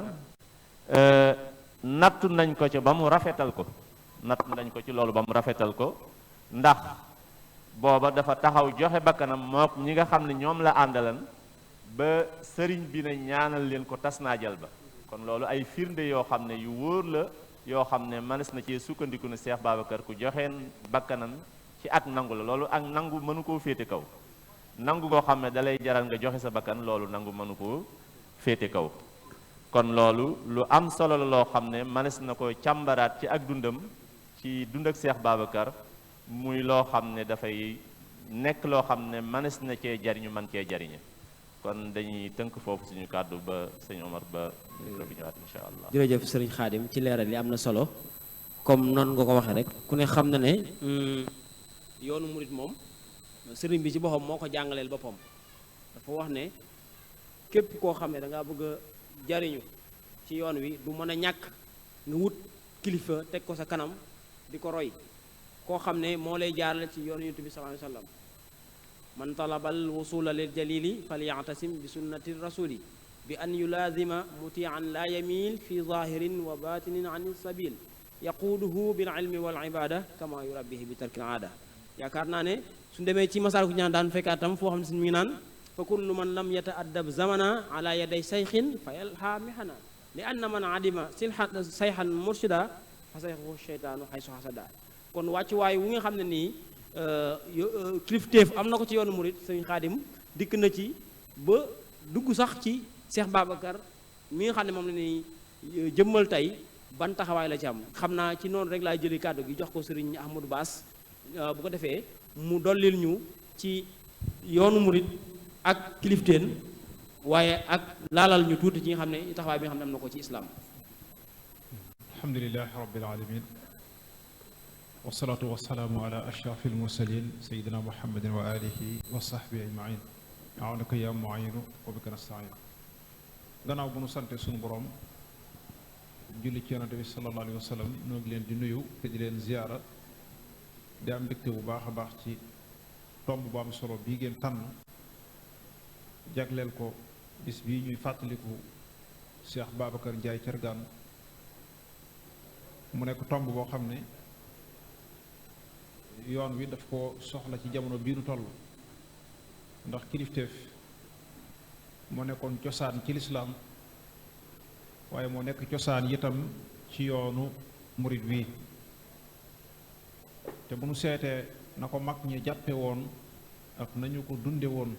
nattu nañ ko ci ba mu rafetal ko ndax booba dafa taxaw joxe bakkanam mook ñi nga xam ne ñoom la àndalan ba sëriñ bi ne ñaanal leen ko tas naa jal ba kon loolu ay firnde yoo xam ne yu wóor la yoo xam ne mënees na cee sukkandiku ne Cheikh Babacar ku joxeen bakkanam ci ak nangu la loolu ak nangu mënu koo féete kaw nangu goo xam ne dalay jaral nga joxe sa bakkan loolu nangu mënu koo féete kaw kon loolu lu am solo la loo xam ne mënees na ko càmbaraat ci ak dundam ci dund ak Cheikh Babacar muy loo xam ne dafay nekk loo xam ne mënees na cee jariñu man cee jariñe kon dañuy tënk foofu suñu kàddu ba sëñ Omar ba micro bi ñëwaat insha allah. jërëjëf sëriñ Xaadim ci leeral li am na solo comme noonu nga ko waxee rek ku ne xam na ne yoonu murit moom sëriñ bi ci boppam moo ko jàngaleel boppam dafa wax ne képp koo xam ne da ngaa bëgg a jariñu ci yoon wi du mën a ñàkk nga wut kilifa teg ko sa kanam di ko roy koo xam ne moo lay jaarale ci yoonu Yonent bi sallallahu alayhi wa sallam man talabal wusula lil jalili falyatasim bi sunnati rasuli bi an yulaazima mutian la yamil fi zahirin wa batinin an sabil yaquuduhu bil ilmi wal ibada kama yurabbihi bi tarkil aada yaakaar naa ne su demee ci Masaalikul Jinaan daan fekkaatam foo xam ne si mi ngi naan fa kullu man lam yata'addab zamana ala yaday sayxin fa yalha mihana li anna man adima sayxan murshida fa sayxuhu sheytaanu xaysu xasada kon wàccuwaay wu nga xam ne nii kilifteef am na ko ci yoonu murit sëñ Xaadim dikk na ci ba dugg sax ci Cheikh Babacar mi nga xam ne moom la ni jëmmal tey ban taxawaay la ci am xam naa ci noonu rek laay jëli kàddu gi jox ko sëriñ Ahmadou Bass bu ko defee mu dollil ñu ci yoonu murit ak kilifteen waaye ak laalal ñu tuuti ci nga xam ne taxawaay bi nga xam ne am na ko ci islaam. alhamdulilahi rabbil alamin wasalaatu wasalaamu ala ashrafil mursalin sayidina muhammadin wa alihi wa sahbi ajmain awnaka ya muayinu wa bika nastain gannaaw bu nu sante sunu borom julli ci yonante bi sallallahu alayhi wa sallam noo ngi leen di nuyu te di leen ziyaara di am mbégte bu baax a baax ci tomb bu am solo bii ngeen tànn jagleel ko bis bii ñuy fàttaliku Cheikh Babacar Ndiaye Thiergane mu nekk tomb boo xam ne yoon wi daf ko soxla ci jamono bii nu toll ndax kilifteef moo nekkoon cosaan ci lislaam waaye moo nekk cosaan itam ci yoonu murit wi te bu nu seetee na ko mag ñi jàppe woon ak nañu ko dunde woon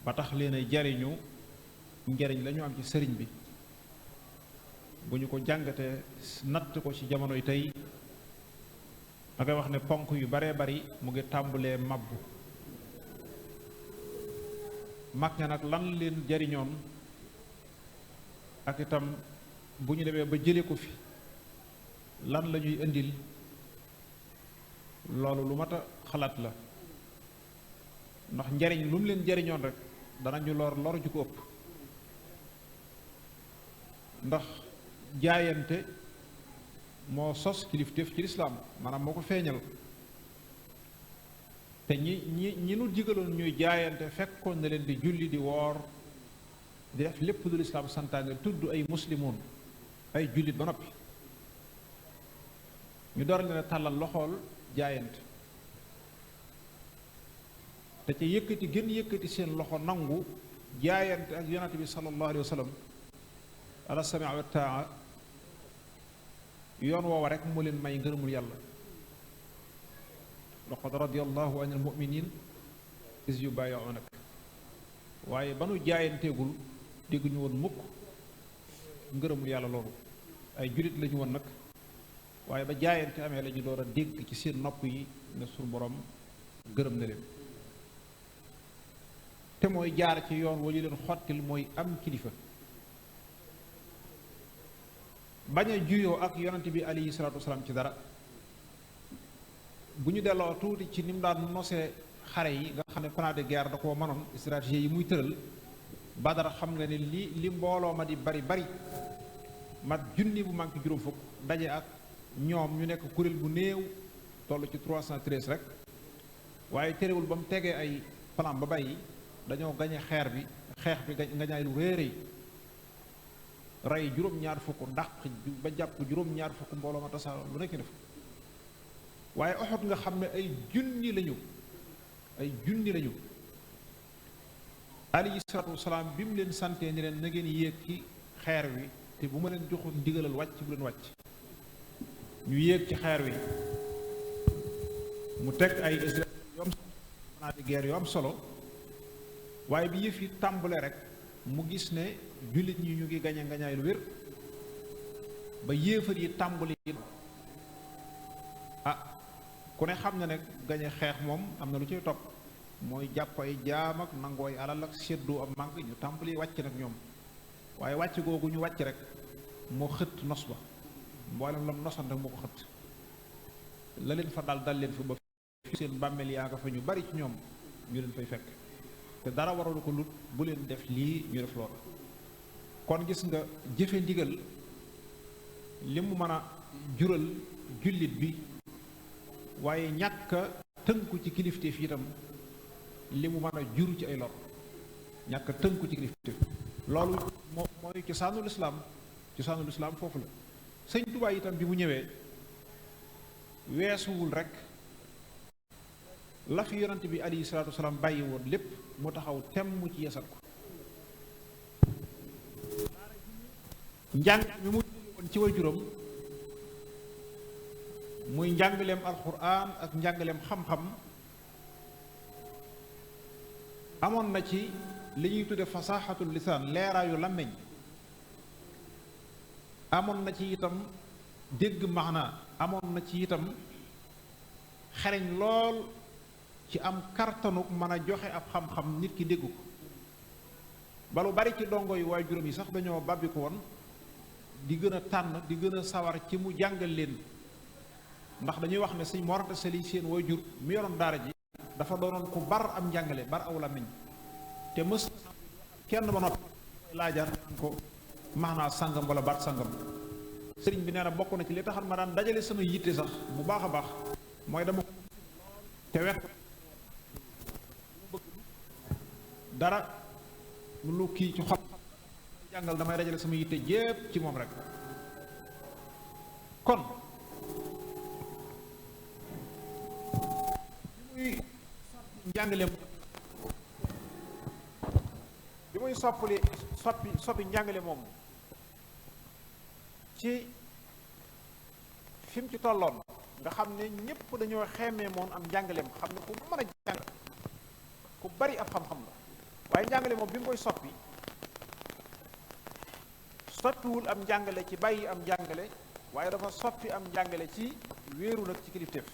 ba tax leen ay jariñu njariñ lañu am ci sëriñ bi bu ñu ko jàngatee natt ko ci jamono yi tey da ngay wax ne ponk yu baree bari mu ngi tàmbulee mabbu mag ña nag lan leen jariñoon ak itam bu ñu demee ba jële ko fi lan la ñuy indil loolu lu mat a xalaat la ndax njariñ lu mu leen jariñoon rek danañu lor ju ko ëpp ndax jaayante moo sos kilifteef ci lislaam maanaam moo ko feeñal te ñi nu digaloon ñuy jaayante fekkoon na leen di julli di woor di def lépp lu lislaam santaane tudd ay muslimoon ay jullit ba noppi ñu door leen a tàllal loxool jaayante te ca yëkkati seen loxo nangu jaayante ak yonante bi sallallahu alayhi wa sallam ala samia wa taa yoon woowa rek mu leen may ngërëmul yàlla laqad radiyallahu anil mu'minin is yubayi'unak waaye ba nu jaayanteegul dégguñu woon mukk ngërëmul yàlla loolu ay jullit lañu woon nag waaye ba jaayante amee lañu door a dégg ci seen nopp yi ne suñu borom gërëm na leen te mooy jaar ci yoon wa li leen xottil mooy am kilifa bañ a juyoo ak yonante bi alayhi salaatu wasalaam ci dara bu ñu delloo tuuti ci ni mu daan nosee xare yi nga xam ne plan de guerre da koo mënoon stratégie yi muy tëral Badar xam nga ne li mbooloo ma di bari mat junni bu manqué juróom fukk daje ak ñoom ñu nekk kuréel bu néew toll ci 313 rek waaye terewul ba mu tegee ay plan ba bàyyi dañoo gañe xeex bi ngañaay lu réeréy rey juróom-ñaar fukk dàq ba jàpp juróom-ñaar fukk mbooloo ma tasaaroo lu nekk def waaye Uhud nga xam ne ay junni lañu alayhi salaatu wasalaam bi mu leen santee ni leen na ngeen yéeg ci xeer wi te bu ma leen joxoon ndigalal wàcc bu leen wàcc ñu yéeg ci xeer wi mu teg ay guerre yu am solo waaye bi yëf yi tàmbale rek mu gis ne jullit ñi ñu ngi gañe ngañaay lu wér ba yéefar yi tàmbali ku ne xam na ne gañe xeex moom am na lu ciy topp mooy jàpp ay jaam ak nangooy alal ak séddoo am mànk ñu tàmbali wàcc nag ñoom waaye wàcc googu ñu wàcc rek moo xëtt nos ba mboolem lam nosan rek moo ko xëtt la leen fa dal leen fa ba seen bàmmeel yaa nga fa ñu bari ci ñoom ñu leen fay fekk te dara waralu ko lut bu leen def lii ñu def lool kon gis nga jëfe ndigal li mu mën a jural jullit bi waaye ñàkk a tënku ci kilifteef itam li mu mën a juru ci ay lor ñàkk a tënku ci kilifteef loolu mooy cosaanul islaam foofu la sëñ Tuubaa itam bi mu ñëwee weesuwul rek la fi yonante bi alayhi salaatu wasalaam bàyyi woon lépp mu taxaw temm ci yeesal ko njàng mi mu woon ci waajuram muy njàngaleem alxuraan ak njàngaleem xam-xam amoon na ci li ñuy tudde fasaaxatul lisaan leeraayu làmmiñ amoon na ci itam dégg maanaa amoon na ci itam xereñ lool ci am kartanuk mën a joxe ab xam-xam nit ki dégg ko ba lu bari ci dongo yu waajuram yi sax dañoo bàbbi ko woon di gën a tànn di gën a sawar ci mu jàngal leen ndax dañuy wax ne sëñ Mor Anta Sali seen waajur mi yoroon daara ji dafa doonoon ku bar am njàngale bar aw làmmiñ te mës kenn ba noppi laajar naan ko maanaa sàngam wala baat sàngam sëriñ bi nee na bokk na ci li taxal ma daan dajale sama yitte sax bu baax a baax mooy dama te wet dara lu kii ci xol jàngal damay dajale sama yitte jépp ci moom rek njàngale bi muy soppi njàngale moom ci fi mu ci tolloon nga xam ne ñépp dañoo xeemee moom am njàngaleem xam ne ku mën a jàng ku bari ab xam-xam la waaye njàngale moom bi mu koy soppiwul am njàngale ci bàyyi am njàngale waaye dafa soppi am njàngale ci wéeru nag ci kilifteef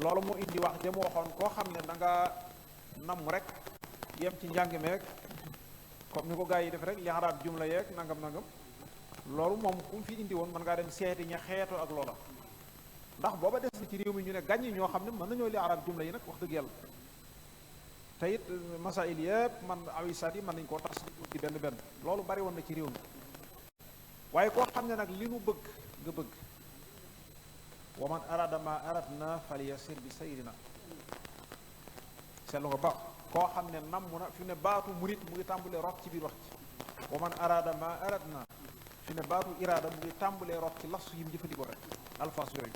loolu moo indi wax ja mu waxoon koo xam ne da nga namm rek yem ci njàng meek comme ni ko gaa yi def rek li arab jumla yeeg nangam loolu moom ku mu fi indi woon mën ngaa dem seeti ña xeetoo ak loola ndax booba des na ci réew mi ñu ne gàññi ñoo xam ne mën nañoo li arab jumla yi nag wax dëgg yàlla te it masail yëpp man awisaat yi mën nañ koo tas ci benn loolu bari woon na ci réew mi waaye koo xam ne nag li nu bëgg nga bëgg wa man arada ma aradna falyasir bi sayrina seetlu nga baax koo xam ne namm na fi ne baatu murit mu ngi tàmbulee rot ci biir wax ci wa man arada ma aradna fi ne baatu iraada mu ngi tàmbulee rot ci lasu yi mu jëfandikoo rek alfaas yooyu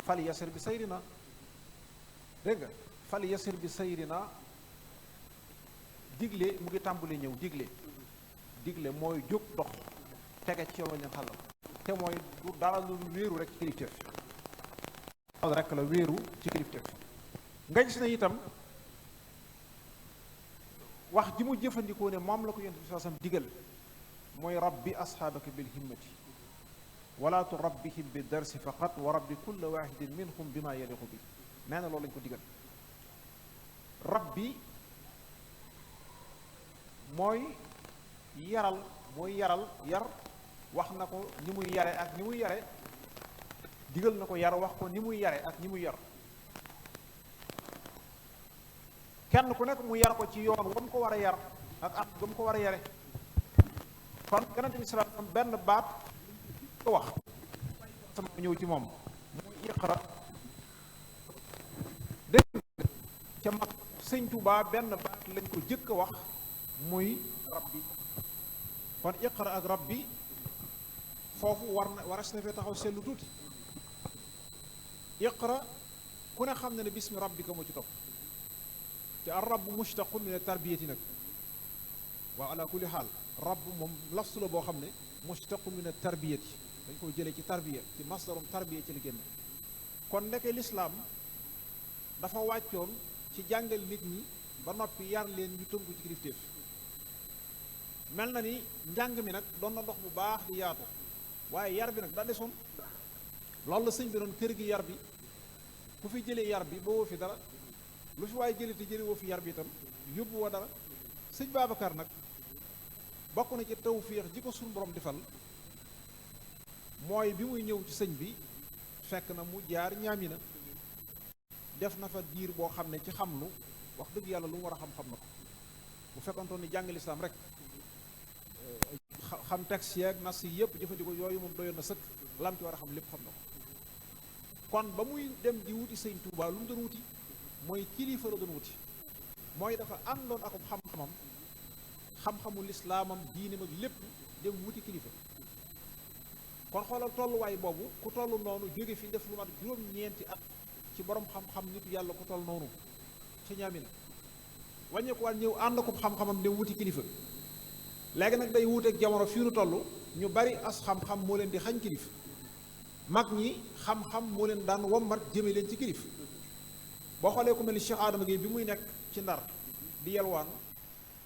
falyasir bi sayrina dégg nga falyasir bi sayrina digle mu ngi tàmbulee ñëw digle mooy jóg dox tege ci yoon wañu xàllal te mooy du dara lu wéeru rek ci kilifteef rek la wéeru ci kilifteef nga gis ne itam wax ji mu jëfandikoo ne moom la ko yonent bi sallallahu alayhi wasallam digal mooy rabbi asxaabaka bil himmati wala turabbihim bi darsi faqat wa rabbi kulla wahidin minhum bima yaliqu bi nee na loolu lañ ko digal rabbi mooy yaral yar wax na ko ni muy yare ak ni muy yare digal na ko yar wax ko ni muy yare ak ni muy yar kenn ku nekk mu yar ko ci yoon wa mu ko war a yar ak at ba mu ko war a yare kon yonent bi sallallahu alayhi wasallam benn baat ko wax sama ñëw ci moom muy iqra dégg ca mag sëñ Tuubaa benn baat lañ ko jëkk a wax muy rabbi kon iqra ak rabbi foofu waras na fee taxaw seetlu tuuti iqra ku ne xam ne ne bismi rabbika moo ci topp te ar rabb mushtaqun min tarbiyati nag waaw ala kulli xaal rabb moom lafsu la boo xam ne mushtaqun min tarbiyati dañ ko jëlee ci tarbiya ci masdarum tarbiya ci la génne kon ndeke lislaam dafa wàccoon ci jàngal nit ñi ba noppi yar leen ñu tënku ci kilifteef mel na ni njàng mi nag doon na dox bu baax di yaatu waaye yar bi nag daa desoon loolu la sëñ bi doon kër gi yar bi ku fi jëlee yar bi ba woo fi dara lu fi waaye jëlee te jëlee woo fi yar bi itam yóbbu woo dara sëñ Babacar nag bokk na ci tawfiix ji ko suñu borom defal mooy bi muy ñëw ci sëñ bi fekk na mu jaar ñaami na def na fa diir boo xam ne ci xamlu wax dëgg yàlla lu mu war a xam-xam na ko bu fekkontoon ni jàng lislaam rek xam texte yeeg nas yi yëpp jëfandikoo yooyu moom doyoon na sëkk lam ci war a xam lépp xam na ko kon ba muy dem di wuti sëñ Tuubaa lu mu doon wuti mooy kilifa la doon wuti mooy dafa àndoon ak xam-xamam xam-xamu lislaamam diineem ak lépp dem wuti kilifa kon xoolal tolluwaay boobu ku toll noonu jóge fi def lu mat juróom-ñeenti at ci borom xam-xam nitu yàlla ku toll noonu ci ñaamina wàññeeku waat ñëw ànd ko xam-xamam dem wuti kilifa léegi nag day wuuteeg jamono fii nu toll ñu bari as xam-xam moo leen di xañ kilif mag ñi xam-xam moo leen daan wommat jëme leen ci kilif boo xoolee ku mel ni Cheikh Adama Gueye bi muy nekk ci Ndar di yelwaan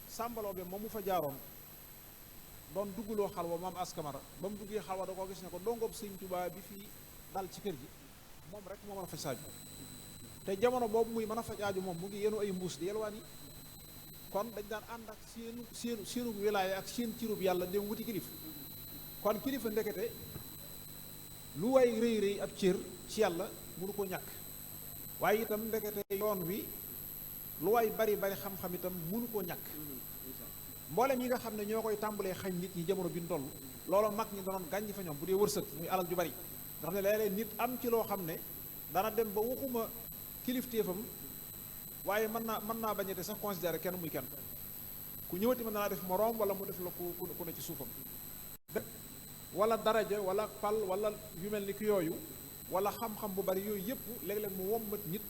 sàmbaloo bi moom mu fa jaaroon doon dugguloo xalwa maam askamara ba mu duggee xalwa da koo gis ne ko dongob sëñ Tuubaa bi fii dal ci kër gi moom rek moo mën a faj saaju te jamono boobu muy mën a faj aaju moom mu ngi yenu ay mbuus di yelwaan yi kon dañ daan ànd ak seenu wilaaya ak seen cirub yàlla dem wuti kilifa kon kilifa ndekete lu way rëy rëy ab cër ci yàlla mënu ko ñàkk waaye itam ndekete yoon wi lu way bari bari xam-xam itam mënu koo ñàkk mboolem yi nga xam ne ñoo koy tàmbalee xañ nit ñi jamono bi ñu toll loolu mag ñi danoon gàññi fa ñoom bu dee wërsëg muy alal ju bari nga xam ne léeg-léeg nit am ci loo xam ne dana dem ba waxuma kilifteefam waaye mën naa bañete sax considéré kenn muy kenn ku ñëwati mën naa def moroom wala mu def la ku ne ci suufam wala daraja wala pal wala yu mel ni ki yooyu wala xam-xam bu bari yooyu yëpp léeg-léeg mu wommat nit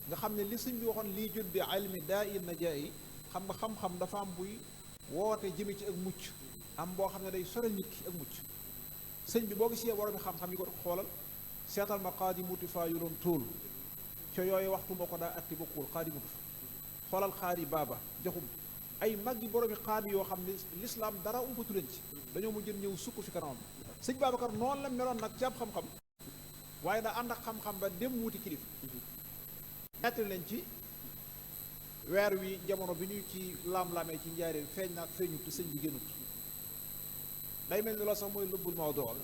nga xam ne li sëñ bi waxoon lii jot bi ilmi daa in na jaa yi xam nga xam-xam dafa am buy woote jëme ci ak mucc am boo xam ne day sore nit ki ak mucc sëñ bi boo gisee borom xam-xam yi ko xoolal seetal ma xaadi muti faa yu doon tóol ca yooyu waxtu moo ko daa atti bokkul xaadi mutu fa xoolal xaadi baaba joxum ay mag yi boroomi xaadi yoo xam ne lislaam dara umpatu leen ci dañoo mujjën ñëw sukk fi kanamam sëñ Babacar noonu la meloon nag ci am xam-xam waaye daa ànd ak xam-xam ba dem wuti kilif ñattali leen ci weer wi jamono bi ñuy ci laam-laamee ci njaareel feeñ naag feeñut te sëñ bi génnut day mel ni loolu sax mooy lëbbul moo dool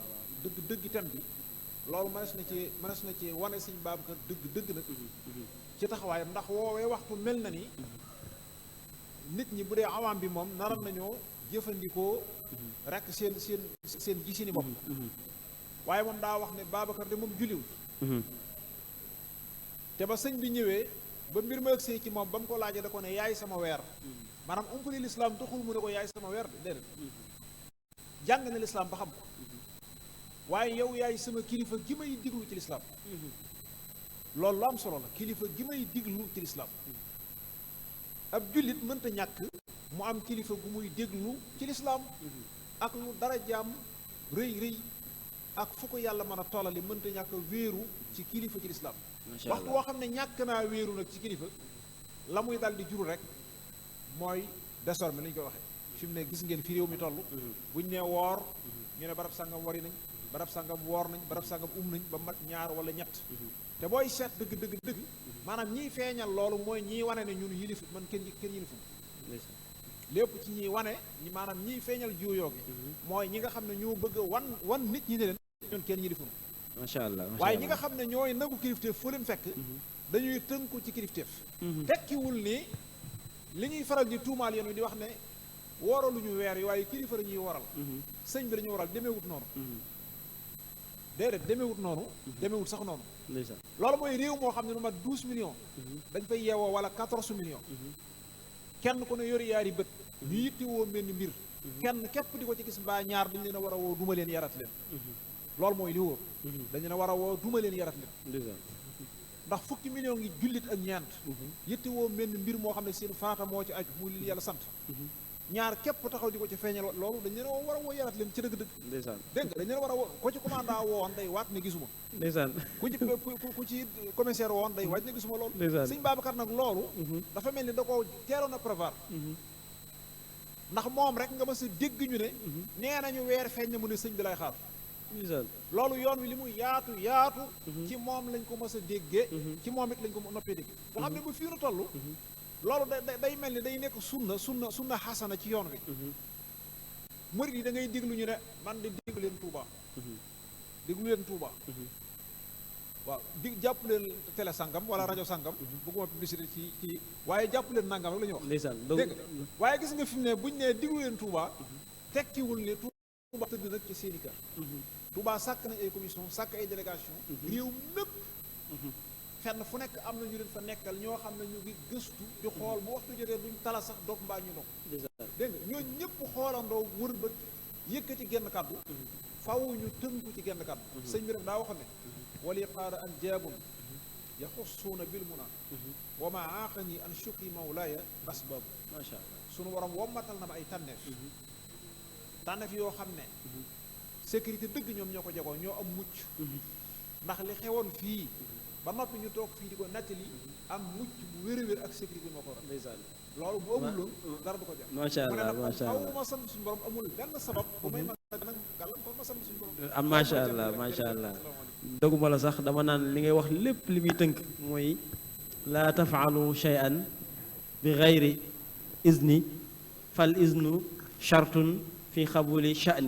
dëgg itam bi loolu mënees na ci wane sëñ Babacar dëgg nag ci taxawaayam ndax woowee waxtu mel na ni nit ñi bu dee awaam bi moom naral nañoo jëfandikoo rek seen gisini bopp waaye moom daa wax ne Babacar de moom julliwul te ba sëñ bi ñëwee ba mbir ma ëgsee ci moom ba mu ko laajee da ko ne yaay sama weer maanaam umpali lislaam taxul mu ne ko yaay sama weer de déedéet jàng na lislaam ba xam ko waaye yow yaay sama kilifa gi may diglu ci lislaam loolu lu am solo la kilifa gi may diglu ci lislaam ab jullit mënta ñàkk mu am kilifa gu muy déglu ci lislaam ak lu dara jaam rëy ak fu ko yàlla mën a tollali mënta ñàkk wéeru ci kilifa ci lislaam waxtu woo xam ne ñàkk naa wéeru nag ci kilifa la muy dal di juru rek mooy désormais li ñu koy waxee fi mu ne gis ngeen fi réew mi toll buñ nee woor ñu ne barab sàngam wari nañ barab sàngam woor nañ barab sàngam nañ ba mat ñaar wala ñett te booy seet dëgg maanaam ñiy feeñal loolu mooy ñiy wane ne ñun yilif man kenn yilifum lépp ci ñiy wane maanaam ñiy feeñal jiwuyoo gi mooy ñi nga xam ne ñoo bëgg a wan nit ñi ne leen ñun kenn yilifum macha allah waaye ñi nga xam ne ñooy nangu kilifteef foo leen fekk dañuy tënku ci kilifteef tekkiwul ni li ñuy faral di tuumaal yoon wi di wax ne wooraluñu weer yi waaye kilifa la ñuy waral sëñ bi la ñuy waral demeewut noonu déedéet demeewut noonu demeewut sax noonu loolu mooy réew moo xam ne lu mat 12 millions dañ fay yeewoo wala 14 millions kenn ku ne yor yaari bët ñu yitti woo benn mbir kenn képp di ko ci gis mbaa ñaar dañ leen a war a woo duma leen yarat leen loolu mooy li wóor dañ leen a war a woo duma leen yarat leen ndax fukki millions ngi jullit ak ñeent yitti woo benn mbir moo xam ne seen faata moo ci aju muy li yàlla sant ñaar képp taxaw di ko ci feeñal loolu dañ leen a war a woo yarat leen ci dëgg-dëgg dégg nga dañ leen a war a woo ko ci commandant woon day waat ne gisuma ku ci commissaire woon day waat ne gisuma loolu sëñ Babacar nag loolu dafa mel ni da ko teeloon a prévoir ndax moom rek nga mës a dégg ñu ne nee nañu weer feeñ na mu ne sëñ bi lay xaar loolu yoon wi li muy yaatu ci moom lañ ko mës a déggee ci moom it lañ ko noppee dégg nga xam ne ba fii nu toll loolu day mel ni day nekk sunna xasana ci yoon wi murid yi da ngay déglu ñu ne man di déglu leen Tuuba waaw jàpp leen télé sangam wala rajo sangam bëgguma publicité ci waaye jàpp leen nangam rek la ñuy wax dégg nga waaye gis nga fi mu ne buñ nee déglu leen Tuuba tekkiwul ne Tuuba tëdd nag ci seeni kër Tuuba sàkk nañ ay commission sàkk ay délégation réew mépp fenn fu nekk am na ñu leen fa nekkal ñoo xam ne ñu ngi gëstu di xool bu waxtu jotee duñ tala sax dog mbaa ñu dog dégg nga ñoo ñëpp xoolandoo wër ba yëkkati genn kàddu faw ñu tënku ci genn kàddu sëñ bi nag daa waxoon ne wali qaada an jaabun yaxussuuna bil muna wa ma aaqani an shukri mawlaaya asbaabu macha allah sunu borom wommatal na ma ay tànneef yoo xam ne sécurité dëgg ñoom ñoo ko jagoo ñoo am mucc ndax li xewoon fii ba noppi ñu toog fii di ko nettali am mucc bu wér a wér ak sécurité moo ko waral loolu bu amul loolu dara du ko jar macha allah macha allah ma sant suñu borom amul benn sabab bu may ma nag gàllankoor ma sant suñu borom am macha allah doguma la sax dama naan li ngay wax lépp li muy tënk mooy laa tafaalu shay'an bi gayri izni fal iznu shartun fi xabuli sha'ni